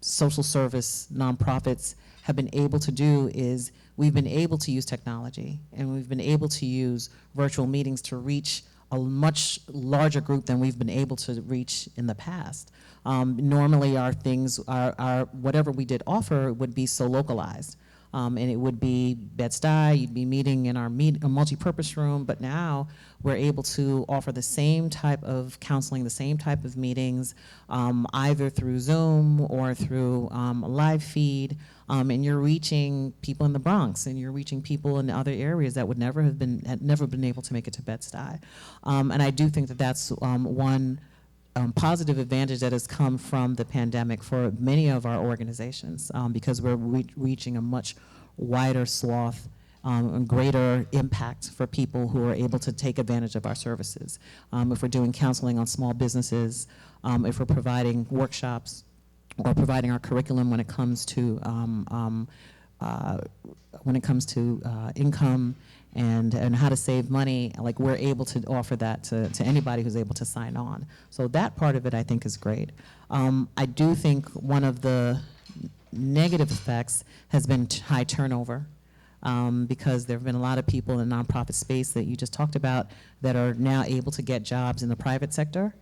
social service nonprofits have been able to do is we've been able to use technology, and we've been able to use virtual meetings to reach a much larger group than we've been able to reach in the past. Normally our things, our whatever we did offer would be so localized. And it would be Bed-Stuy, you'd be meeting in our multi-purpose room, but now we're able to offer the same type of counseling, the same type of meetings, either through Zoom or through a live feed, and you're reaching people in the Bronx, and you're reaching people in other areas that would had never been able to make it to Bed-Stuy. And I do think that that's one positive advantage that has come from the pandemic for many of our organizations, because we're reaching a much wider swath and greater impact for people who are able to take advantage of our services. If we're doing counseling on small businesses, if we're providing workshops or providing our curriculum when it comes to income and how to save money, like we're able to offer that to anybody who's able to sign on. So that part of it I think is great. I do think one of the negative effects has been high turnover, because there have been a lot of people in the nonprofit space that you just talked about that are now able to get jobs in the private sector.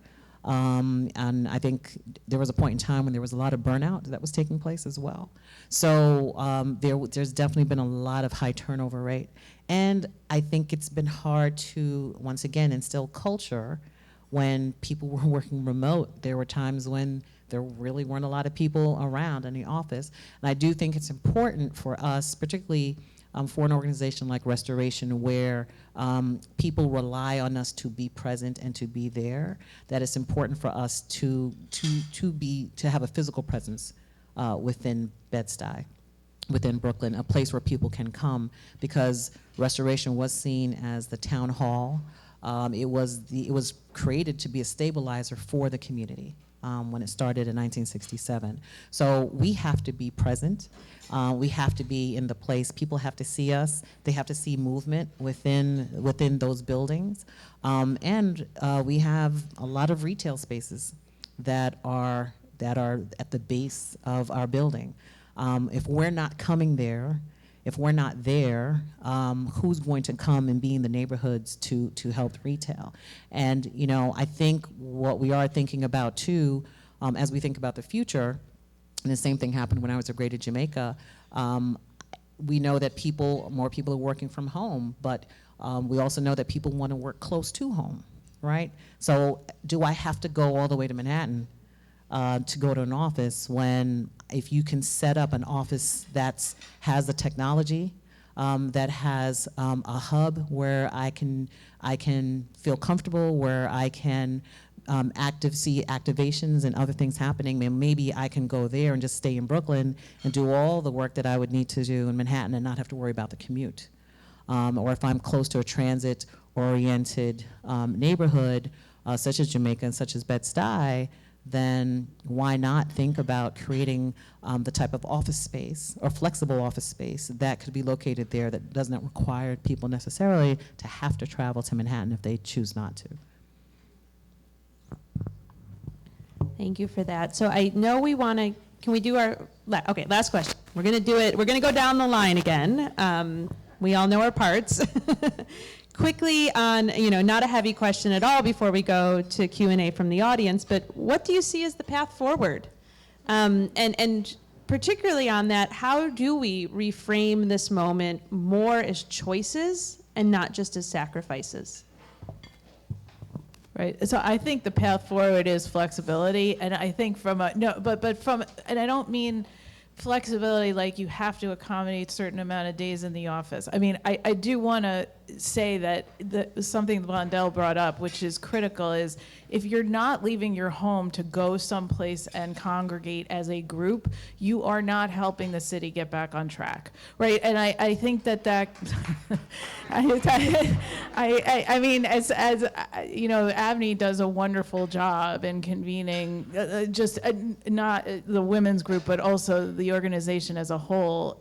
And I think there was a point in time when there was a lot of burnout that was taking place as well. So there's definitely been a lot of high turnover rate. And I think it's been hard to, once again, instill culture when people were working remote. There were times when there really weren't a lot of people around in the office. And I do think it's important for us, particularly for an organization like Restoration, where people rely on us to be present and to be there, that it's important for us to have a physical presence within Bed-Stuy, within Brooklyn, a place where people can come, because Restoration was seen as the town hall. It was created to be a stabilizer for the community. when it started in 1967. So we have to be present. We have to be in the place. People have to see us. They have to see movement within those buildings. And we have a lot of retail spaces that are at the base of our building. If we're not coming there, if we're not there, who's going to come and be in the neighborhoods to help retail? And I think what we are thinking about too, as we think about the future, and the same thing happened when I was at Greater Jamaica, we know that more people are working from home, but we also know that people want to work close to home, right? So do I have to go all the way to Manhattan to go to an office when if you can set up an office that has the technology, that has a hub where I can feel comfortable, where I can see activations and other things happening, then maybe I can go there and just stay in Brooklyn and do all the work that I would need to do in Manhattan and not have to worry about the commute. Or if I'm close to a transit-oriented neighborhood, such as Jamaica and such as Bed-Stuy, then why not think about creating the type of office space or flexible office space that could be located there that doesn't require people necessarily to have to travel to Manhattan if they choose not to. Thank you for that. So I know we want to, can we do our, okay, last question. We're going to do it, we're going to go down the line again. We all know our parts. Quickly on, not a heavy question at all before we go to Q&A from the audience, but what do you see as the path forward? And particularly on that, how do we reframe this moment more as choices and not just as sacrifices? Right. So I think the path forward is flexibility, and I think and I don't mean flexibility like you have to accommodate a certain amount of days in the office. I mean, I do want to say that something Blondell brought up, which is critical, is if you're not leaving your home to go someplace and congregate as a group, you are not helping the city get back on track, right? And I think that I mean, as ABNY does a wonderful job in convening not the women's group, but also the organization as a whole,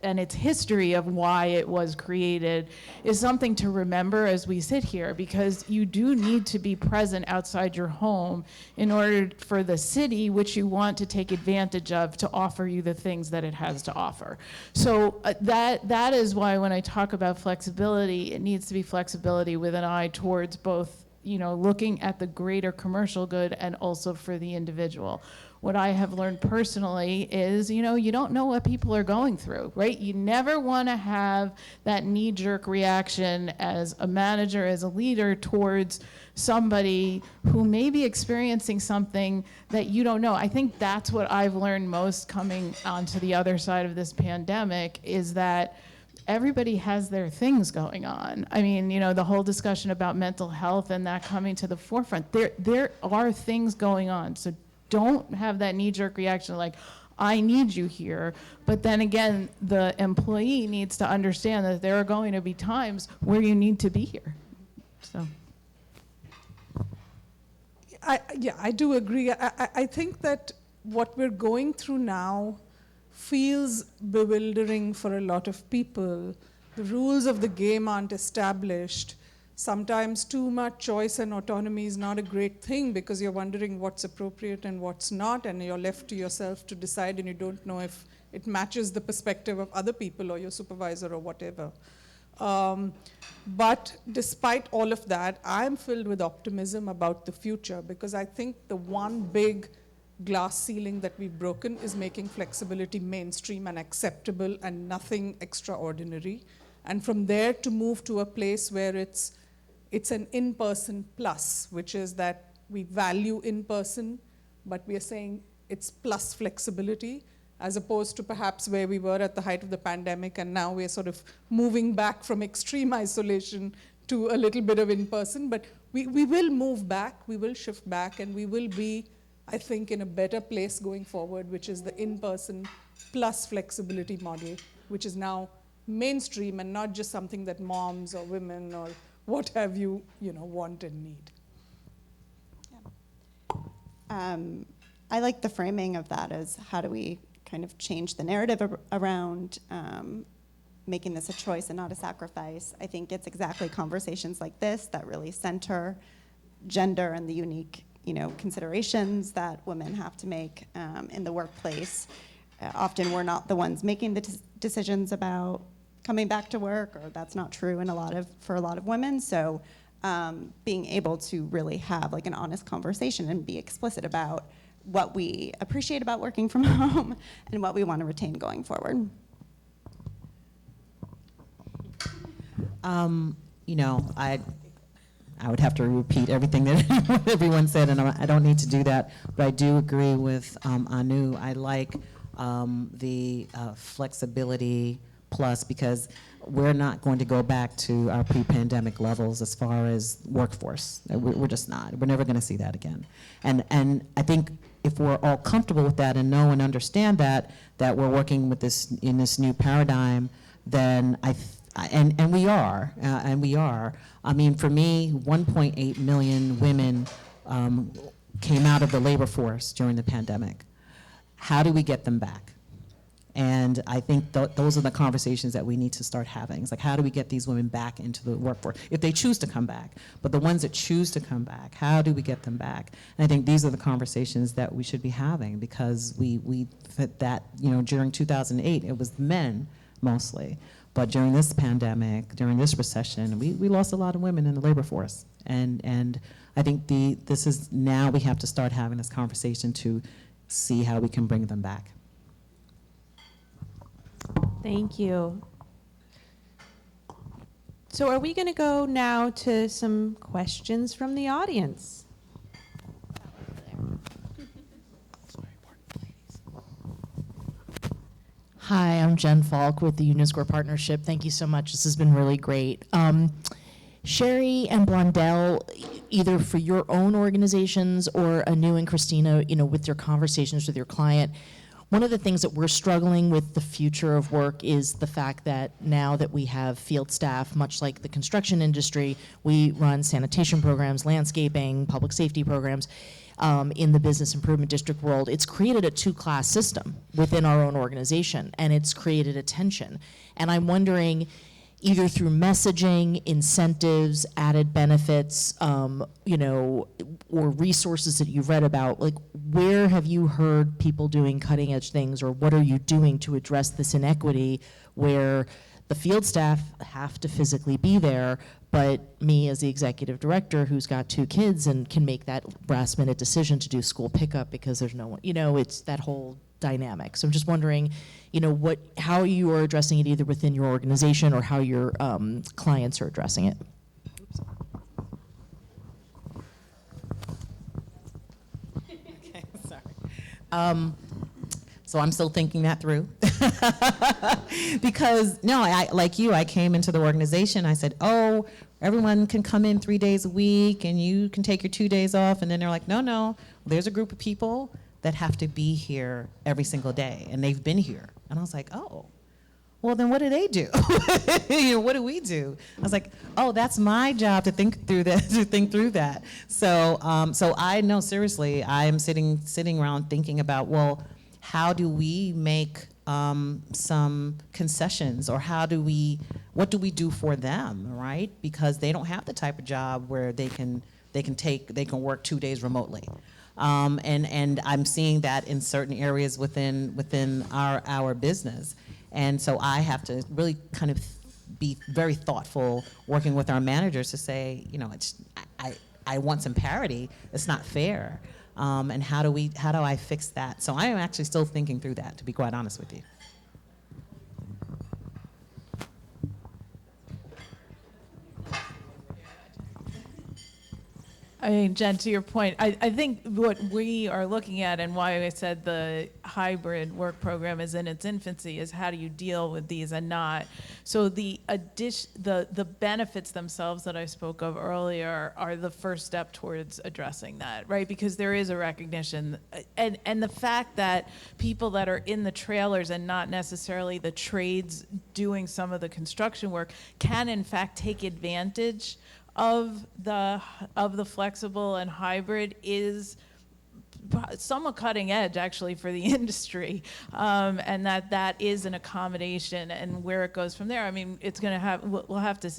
and its history of why it was created is something to remember as we sit here, because you do need to be present outside your home in order for the city, which you want to take advantage of, to offer you the things that it has to offer. So that is why when I talk about flexibility, it needs to be flexibility with an eye towards both looking at the greater commercial good and also for the individual. What I have learned personally is, you don't know what people are going through, right? You never want to have that knee-jerk reaction as a manager, as a leader, towards somebody who may be experiencing something that you don't know. I think that's what I've learned most coming onto the other side of this pandemic, is that everybody has their things going on. I mean, the whole discussion about mental health and that coming to the forefront, there are things going on. So don't have that knee-jerk reaction like, I need you here. But then again, the employee needs to understand that there are going to be times where you need to be here. So. I do agree. I think that what we're going through now feels bewildering for a lot of people. The rules of the game aren't established. Sometimes too much choice and autonomy is not a great thing, because you're wondering what's appropriate and what's not, and you're left to yourself to decide, and you don't know if it matches the perspective of other people or your supervisor or whatever. But despite all of that, I'm filled with optimism about the future, because I think the one big glass ceiling that we've broken is making flexibility mainstream and acceptable and nothing extraordinary. And from there to move to a place where it's an in-person plus, which is that we value in-person, but we are saying it's plus flexibility, as opposed to perhaps where we were at the height of the pandemic, and now we're sort of moving back from extreme isolation to a little bit of in-person. But we will move back, we will shift back, and we will be, I think, in a better place going forward, which is the in-person plus flexibility model, which is now mainstream and not just something that moms or women or what have you, want and need. I like the framing of that as how do we kind of change the narrative around making this a choice and not a sacrifice. I think it's exactly conversations like this that really center gender and the unique, considerations that women have to make in the workplace. Often we're not the ones making the decisions about coming back to work, or that's not true for a lot of women. So being able to really have like an honest conversation and be explicit about what we appreciate about working from home and what we want to retain going forward. I would have to repeat everything that everyone said, and I don't need to do that, but I do agree with Anu. I like the flexibility plus, because we're not going to go back to our pre-pandemic levels as far as workforce. We're just not. We're never going to see that again. And I think if we're all comfortable with that and know and understand that we're working with this in this new paradigm, then and we are. I mean, for me, 1.8 million women came out of the labor force during the pandemic. How do we get them back? And I think those are the conversations that we need to start having. It's like, how do we get these women back into the workforce if they choose to come back? But the ones that choose to come back, how do we get them back? And I think these are the conversations that we should be having, because we that during 2008, it was men mostly. But during this pandemic, during this recession, we lost a lot of women in the labor force. And I think this is now we have to start having this conversation to see how we can bring them back. Thank you. So are we going to go now to some questions from the audience? Hi, I'm Jen Falk with the Union Square Partnership. Thank you so much. This has been really great. Sherry and Blondell, either for your own organizations or Anu and Christina, with your conversations with your client, one of the things that we're struggling with the future of work is the fact that now that we have field staff, much like the construction industry, we run sanitation programs, landscaping, public safety programs. In the business improvement district world, it's created a two-class system within our own organization, and it's created a tension. And I'm wondering, either through messaging, incentives, added benefits, or resources that you've read about, like, where have you heard people doing cutting-edge things, or what are you doing to address this inequity where the field staff have to physically be there, but me as the executive director who's got 2 kids and can make that last-minute decision to do school pickup because there's no one, it's that whole dynamic. So I'm just wondering, how you are addressing it either within your organization or how your clients are addressing it. Okay, sorry. So I'm still thinking that through. Because, I came into the organization, I said, oh, everyone can come in 3 days a week and you can take your 2 days off. And then they're like, no, there's a group of people that have to be here every single day, and they've been here. And I was like, oh, well, then what do they do? What do we do? I was like, oh, that's my job to think through that. So I know, seriously, I am sitting around thinking about, well, how do we make some concessions, or what do we do for them, right? Because they don't have the type of job where they can work 2 days remotely. And I'm seeing that in certain areas within our business. And so I have to really kind of be very thoughtful working with our managers to say, I want some parity. It's not fair. And how do I fix that? So I am actually still thinking through that, to be quite honest with you. I mean, Jen, to your point, I think what we are looking at, and why I said the hybrid work program is in its infancy, is how do you deal with these and not. So the benefits themselves that I spoke of earlier are the first step towards addressing that, right? Because there is a recognition, and the fact that people that are in the trailers and not necessarily the trades doing some of the construction work can in fact take advantage of the flexible and hybrid is somewhat cutting edge actually for the industry, and that is an accommodation, and where it goes from there. I mean, it's going to have, we'll have to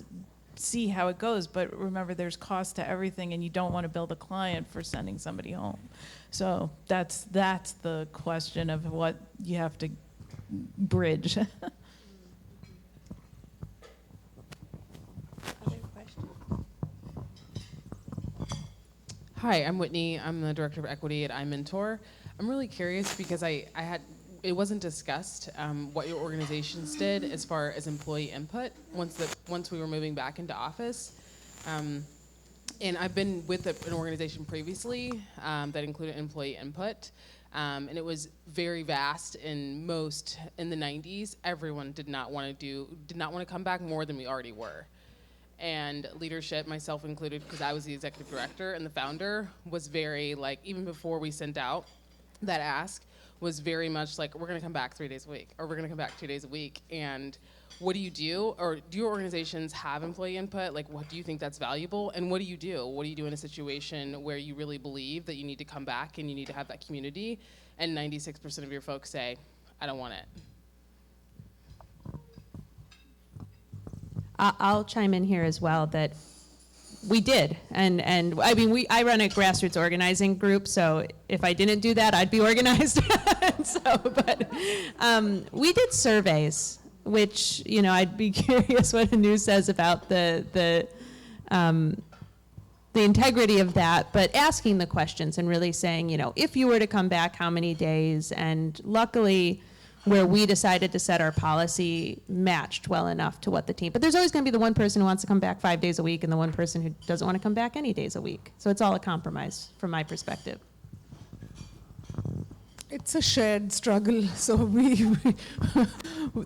see how it goes, but remember there's cost to everything, and you don't want to build a client for sending somebody home. So that's the question of what you have to bridge. Hi, I'm Whitney. I'm the Director of Equity at iMentor. I'm really curious because it wasn't discussed what your organizations did as far as employee input once we were moving back into office. And I've been with an organization previously that included employee input, and it was very vast. In the 90s, everyone did not want to come back more than we already were. And leadership, myself included, because I was the executive director and the founder, was very like, even before we sent out that ask, was very much like, we're gonna come back 3 days a week, or we're gonna come back 2 days a week. And what do you do? Or do your organizations have employee input? Like, what do you think that's valuable? And what do you do? What do you do in a situation where you really believe that you need to come back and you need to have that community, and 96% of your folks say, I don't want it? I'll chime in here as well that we did, and I mean I run a grassroots organizing group, so if I didn't do that, I'd be organized. But we did surveys, which I'd be curious what Anu says about the integrity of that, but asking the questions and really saying, if you were to come back, how many days? And luckily, where we decided to set our policy matched well enough to what the team, but there's always going to be the one person who wants to come back 5 days a week and the one person who doesn't want to come back any days a week. So it's all a compromise from my perspective. It's a shared struggle. So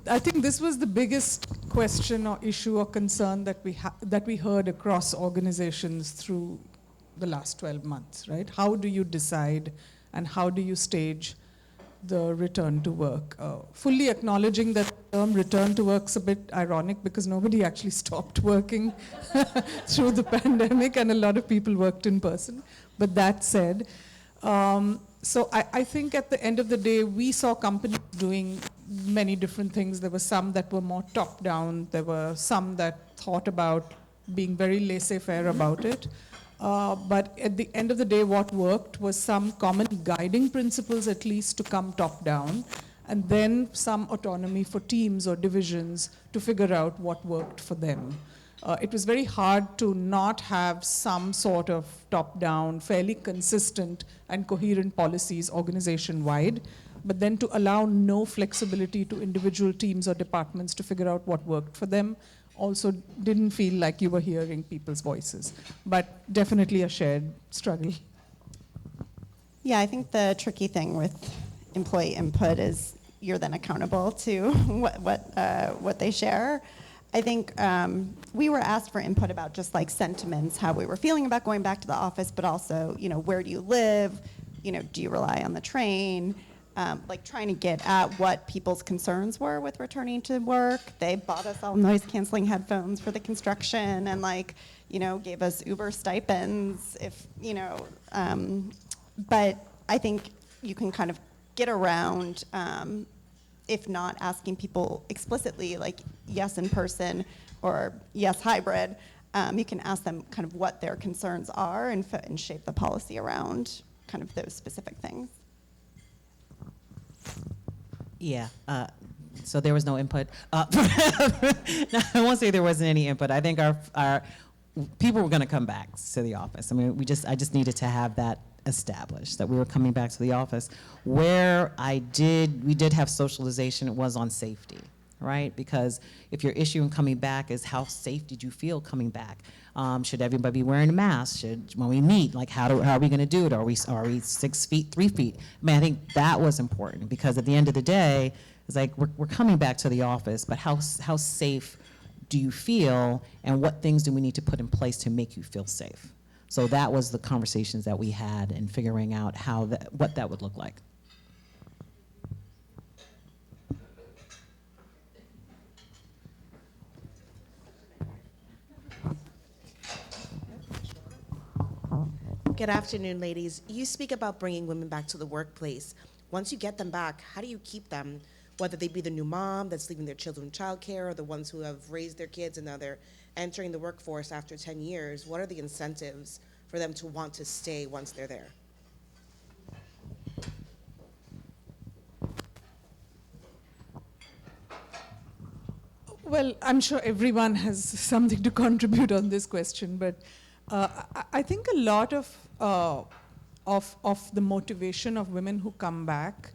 I think this was the biggest question or issue or concern that we heard across organizations through the last 12 months, right? How do you decide and how do you stage the return to work? Fully acknowledging that the term return to work's a bit ironic because nobody actually stopped working through the pandemic, and a lot of people worked in person. But that said, so I think at the end of the day, we saw companies doing many different things. There were some that were more top-down. There were some that thought about being very laissez-faire about it. But at the end of the day, what worked was some common guiding principles, at least, to come top-down, and then some autonomy for teams or divisions to figure out what worked for them. It was very hard to not have some sort of top-down, fairly consistent and coherent policies organization-wide, but then to allow no flexibility to individual teams or departments to figure out what worked for them also didn't feel like you were hearing people's voices. But definitely a shared struggle. Yeah, I think the tricky thing with employee input is you're then accountable to what they share. I think we were asked for input about just like sentiments, how we were feeling about going back to the office, but also, where do you live? Do you rely on the train? Like trying to get at what people's concerns were with returning to work. They bought us all noise canceling headphones for the construction and gave us Uber stipends but I think you can kind of get around, if not asking people explicitly, like yes in person or yes hybrid, you can ask them kind of what their concerns are and shape the policy around kind of those specific things. Yeah, so there was no input. No, I won't say there wasn't any input. I think our people were going to come back to the office. I mean, I just needed to have that established, that we were coming back to the office. Where we did have socialization, it was on safety, right? Because if your issue in coming back is how safe did you feel coming back? Should everybody be wearing a mask? When we meet, like how are we going to do it? Are we 6 feet, 3 feet? I mean, I think that was important because at the end of the day, it's like we're coming back to the office, but how safe do you feel, and what things do we need to put in place to make you feel safe? So that was the conversations that we had in figuring out what that would look like. Good afternoon, ladies. You speak about bringing women back to the workplace. Once you get them back, how do you keep them? Whether they be the new mom that's leaving their children in childcare or the ones who have raised their kids and now they're entering the workforce after 10 years, what are the incentives for them to want to stay once they're there? Well, I'm sure everyone has something to contribute on this question, but I think a lot of the motivation of women who come back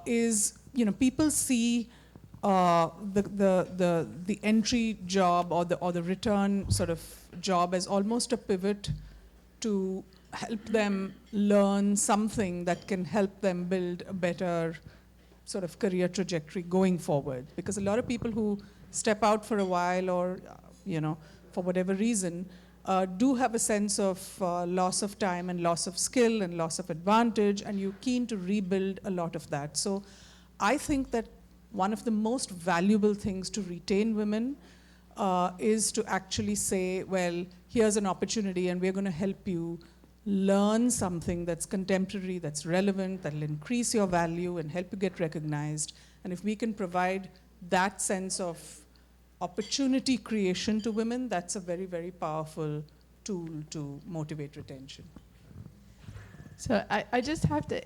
is, people see the entry job or the return sort of job as almost a pivot to help them learn something that can help them build a better sort of career trajectory going forward. Because a lot of people who step out for a while or, for whatever reason, do have a sense of loss of time and loss of skill and loss of advantage, and you're keen to rebuild a lot of that. So I think that one of the most valuable things to retain women is to actually say, well, here's an opportunity and we're going to help you learn something that's contemporary, that's relevant, that'll increase your value and help you get recognized. And if we can provide that sense of opportunity creation to women, that's a very, very powerful tool to motivate retention. So I just have to,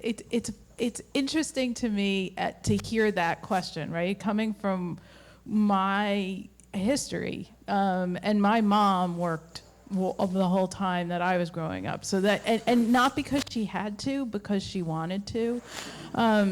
it's interesting to me to hear that question, right? Coming from my history, and my mom worked the whole time that I was growing up. So that, and not because she had to, because she wanted to.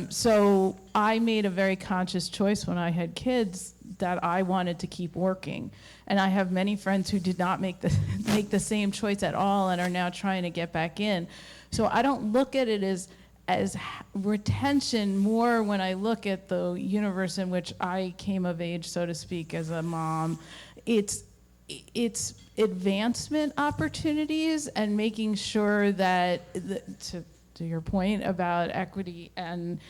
So I made a very conscious choice when I had kids that I wanted to keep working. And I have many friends who did not make the same choice at all and are now trying to get back in. So I don't look at it as retention more when I look at the universe in which I came of age, so to speak, as a mom. It's advancement opportunities and making sure that, to your point about equity and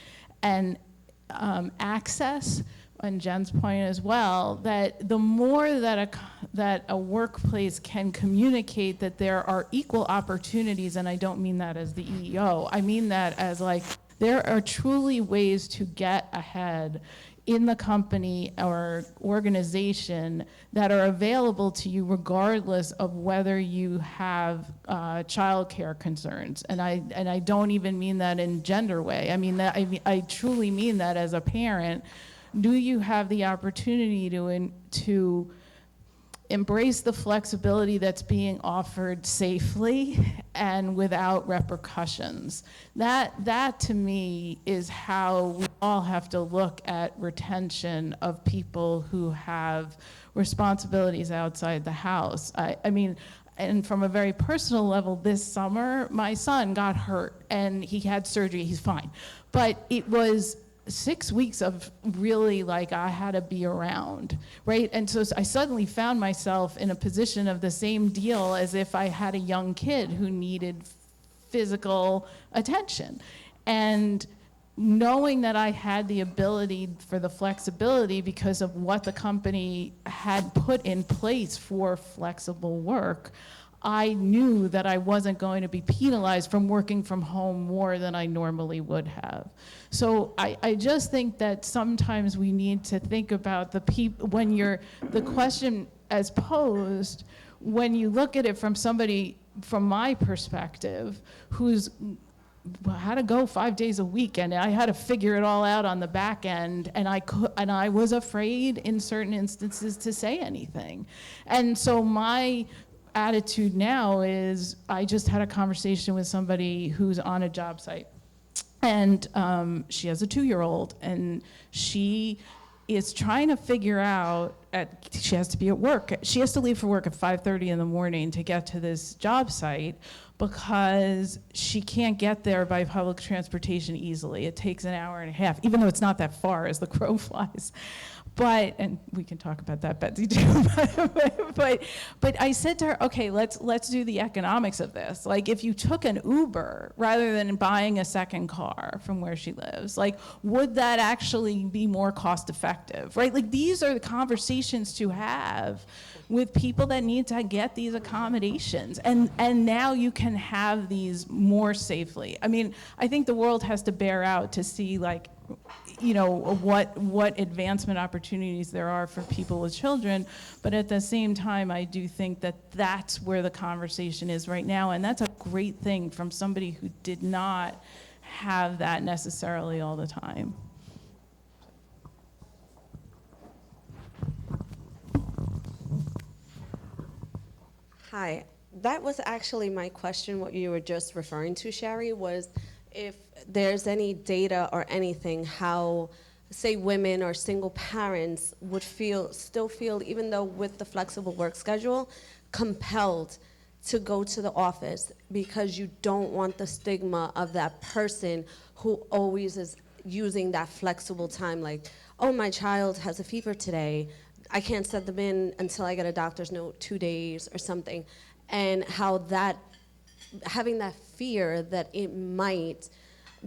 access, and Jen's point as well, that the more that a workplace can communicate that there are equal opportunities, and I don't mean that as the EEO, I mean that as like there are truly ways to get ahead in the company or organization that are available to you regardless of whether you have childcare concerns. And I don't even mean that in gender way. I truly mean that as a parent. Do you have the opportunity to embrace the flexibility that's being offered safely and without repercussions? That to me is how we all have to look at retention of people who have responsibilities outside the house. And from a very personal level, this summer, my son got hurt and he had surgery, he's fine. But it was 6 weeks of really like I had to be around, right? And so I suddenly found myself in a position of the same deal as if I had a young kid who needed physical attention. And knowing that I had the ability for the flexibility because of what the company had put in place for flexible work, I knew that I wasn't going to be penalized from working from home more than I normally would have. So I just think that sometimes we need to think about the people, when the question as posed, when you look at it from somebody, from my perspective, who's had to go 5 days a week, and I had to figure it all out on the back end, and I was afraid in certain instances to say anything. And so my attitude now is, I just had a conversation with somebody who's on a job site, and she has a 2-year-old, and she is trying to figure out, she has to be at work. She has to leave for work at 5:30 in the morning to get to this job site because she can't get there by public transportation easily. It takes an hour and a half, even though it's not that far as the crow flies. But, and we can talk about that, Betsy, too. but I said to her, okay, let's do the economics of this. Like, if you took an Uber rather than buying a second car from where she lives, like, would that actually be more cost effective, right? Like, these are the conversations to have with people that need to get these accommodations. And now you can have these more safely. I mean, I think the world has to bear out to see, like, you know, what advancement opportunities there are for people with children, but at the same time, I do think that that's where the conversation is right now, and that's a great thing from somebody who did not have that necessarily all the time. Hi, that was actually my question, what you were just referring to, Sherry, was if there's any data or anything, how, say, women or single parents would still feel, even though with the flexible work schedule, compelled to go to the office because you don't want the stigma of that person who always is using that flexible time, like, oh, my child has a fever today, I can't send them in until I get a doctor's note 2 days or something, and how that, having that fear that it might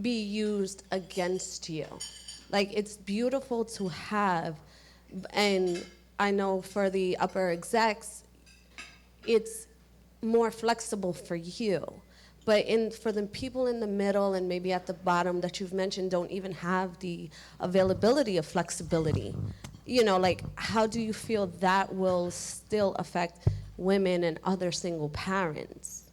be used against you. Like, it's beautiful to have, and I know for the upper execs, it's more flexible for you. But for the people in the middle and maybe at the bottom that you've mentioned don't even have the availability of flexibility. You know, like, how do you feel that will still affect women and other single parents?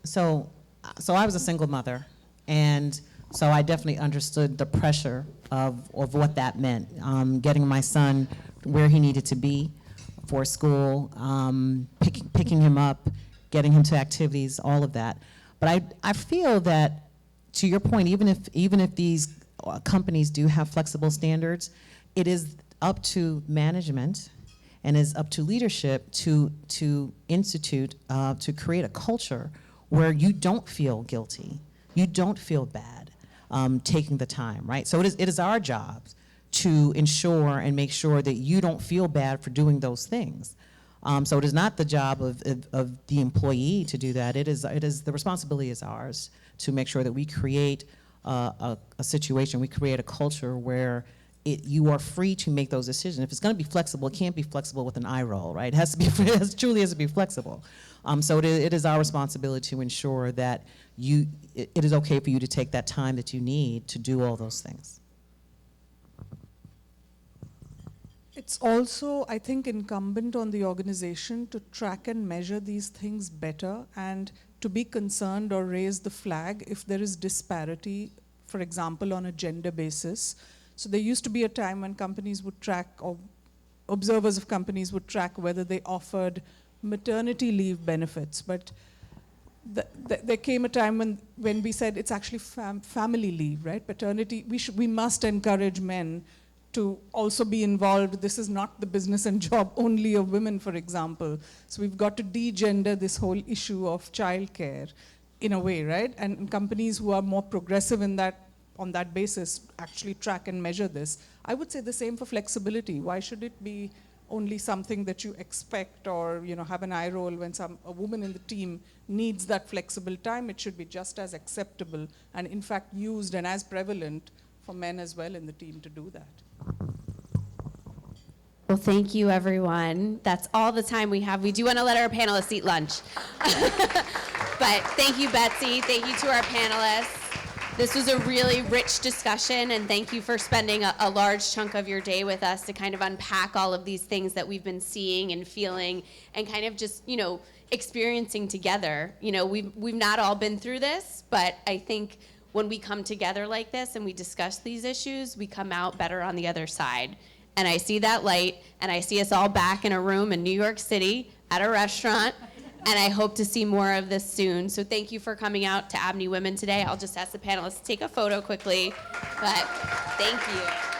So I was a single mother, and so I definitely understood the pressure of what that meant. Getting my son where he needed to be for school, picking him up, getting him to activities, all of that. But I feel that, to your point, even if these companies do have flexible standards, it is up to management and is up to leadership to institute, to create a culture where you don't feel guilty, you don't feel bad taking the time, right? So it is our job to ensure and make sure that you don't feel bad for doing those things. So it is not the job of the employee to do that. It is the responsibility is ours to make sure that we create a situation, we create a culture where you are free to make those decisions. If it's going to be flexible, it can't be flexible with an eye roll, right? It has to be, truly has to be flexible. So it is our responsibility to ensure that it is okay for you to take that time that you need to do all those things. It's also, I think, incumbent on the organization to track and measure these things better and to be concerned or raise the flag if there is disparity, for example, on a gender basis. So there used to be a time when companies would track, or observers of companies would track whether they offered maternity leave benefits. But there came a time when we said it's actually family leave, right? Paternity, we must encourage men to also be involved. This is not the business and job only of women, for example. So we've got to de-gender this whole issue of childcare in a way, right? And companies who are more progressive in that, on that basis, actually track and measure this. I would say the same for flexibility. Why should it be only something that you expect or have an eye roll when a woman in the team needs that flexible time? It should be just as acceptable and in fact used and as prevalent for men as well in the team to do that. Well, thank you, everyone. That's all the time we have. We do want to let our panelists eat lunch. But thank you, Betsy. Thank you to our panelists. This was a really rich discussion, and thank you for spending a large chunk of your day with us to kind of unpack all of these things that we've been seeing and feeling and kind of just, experiencing together. We've not all been through this, but I think when we come together like this and we discuss these issues, we come out better on the other side. And I see that light, and I see us all back in a room in New York City at a restaurant, and I hope to see more of this soon. So thank you for coming out to ABNY Women today. I'll just ask the panelists to take a photo quickly, but thank you.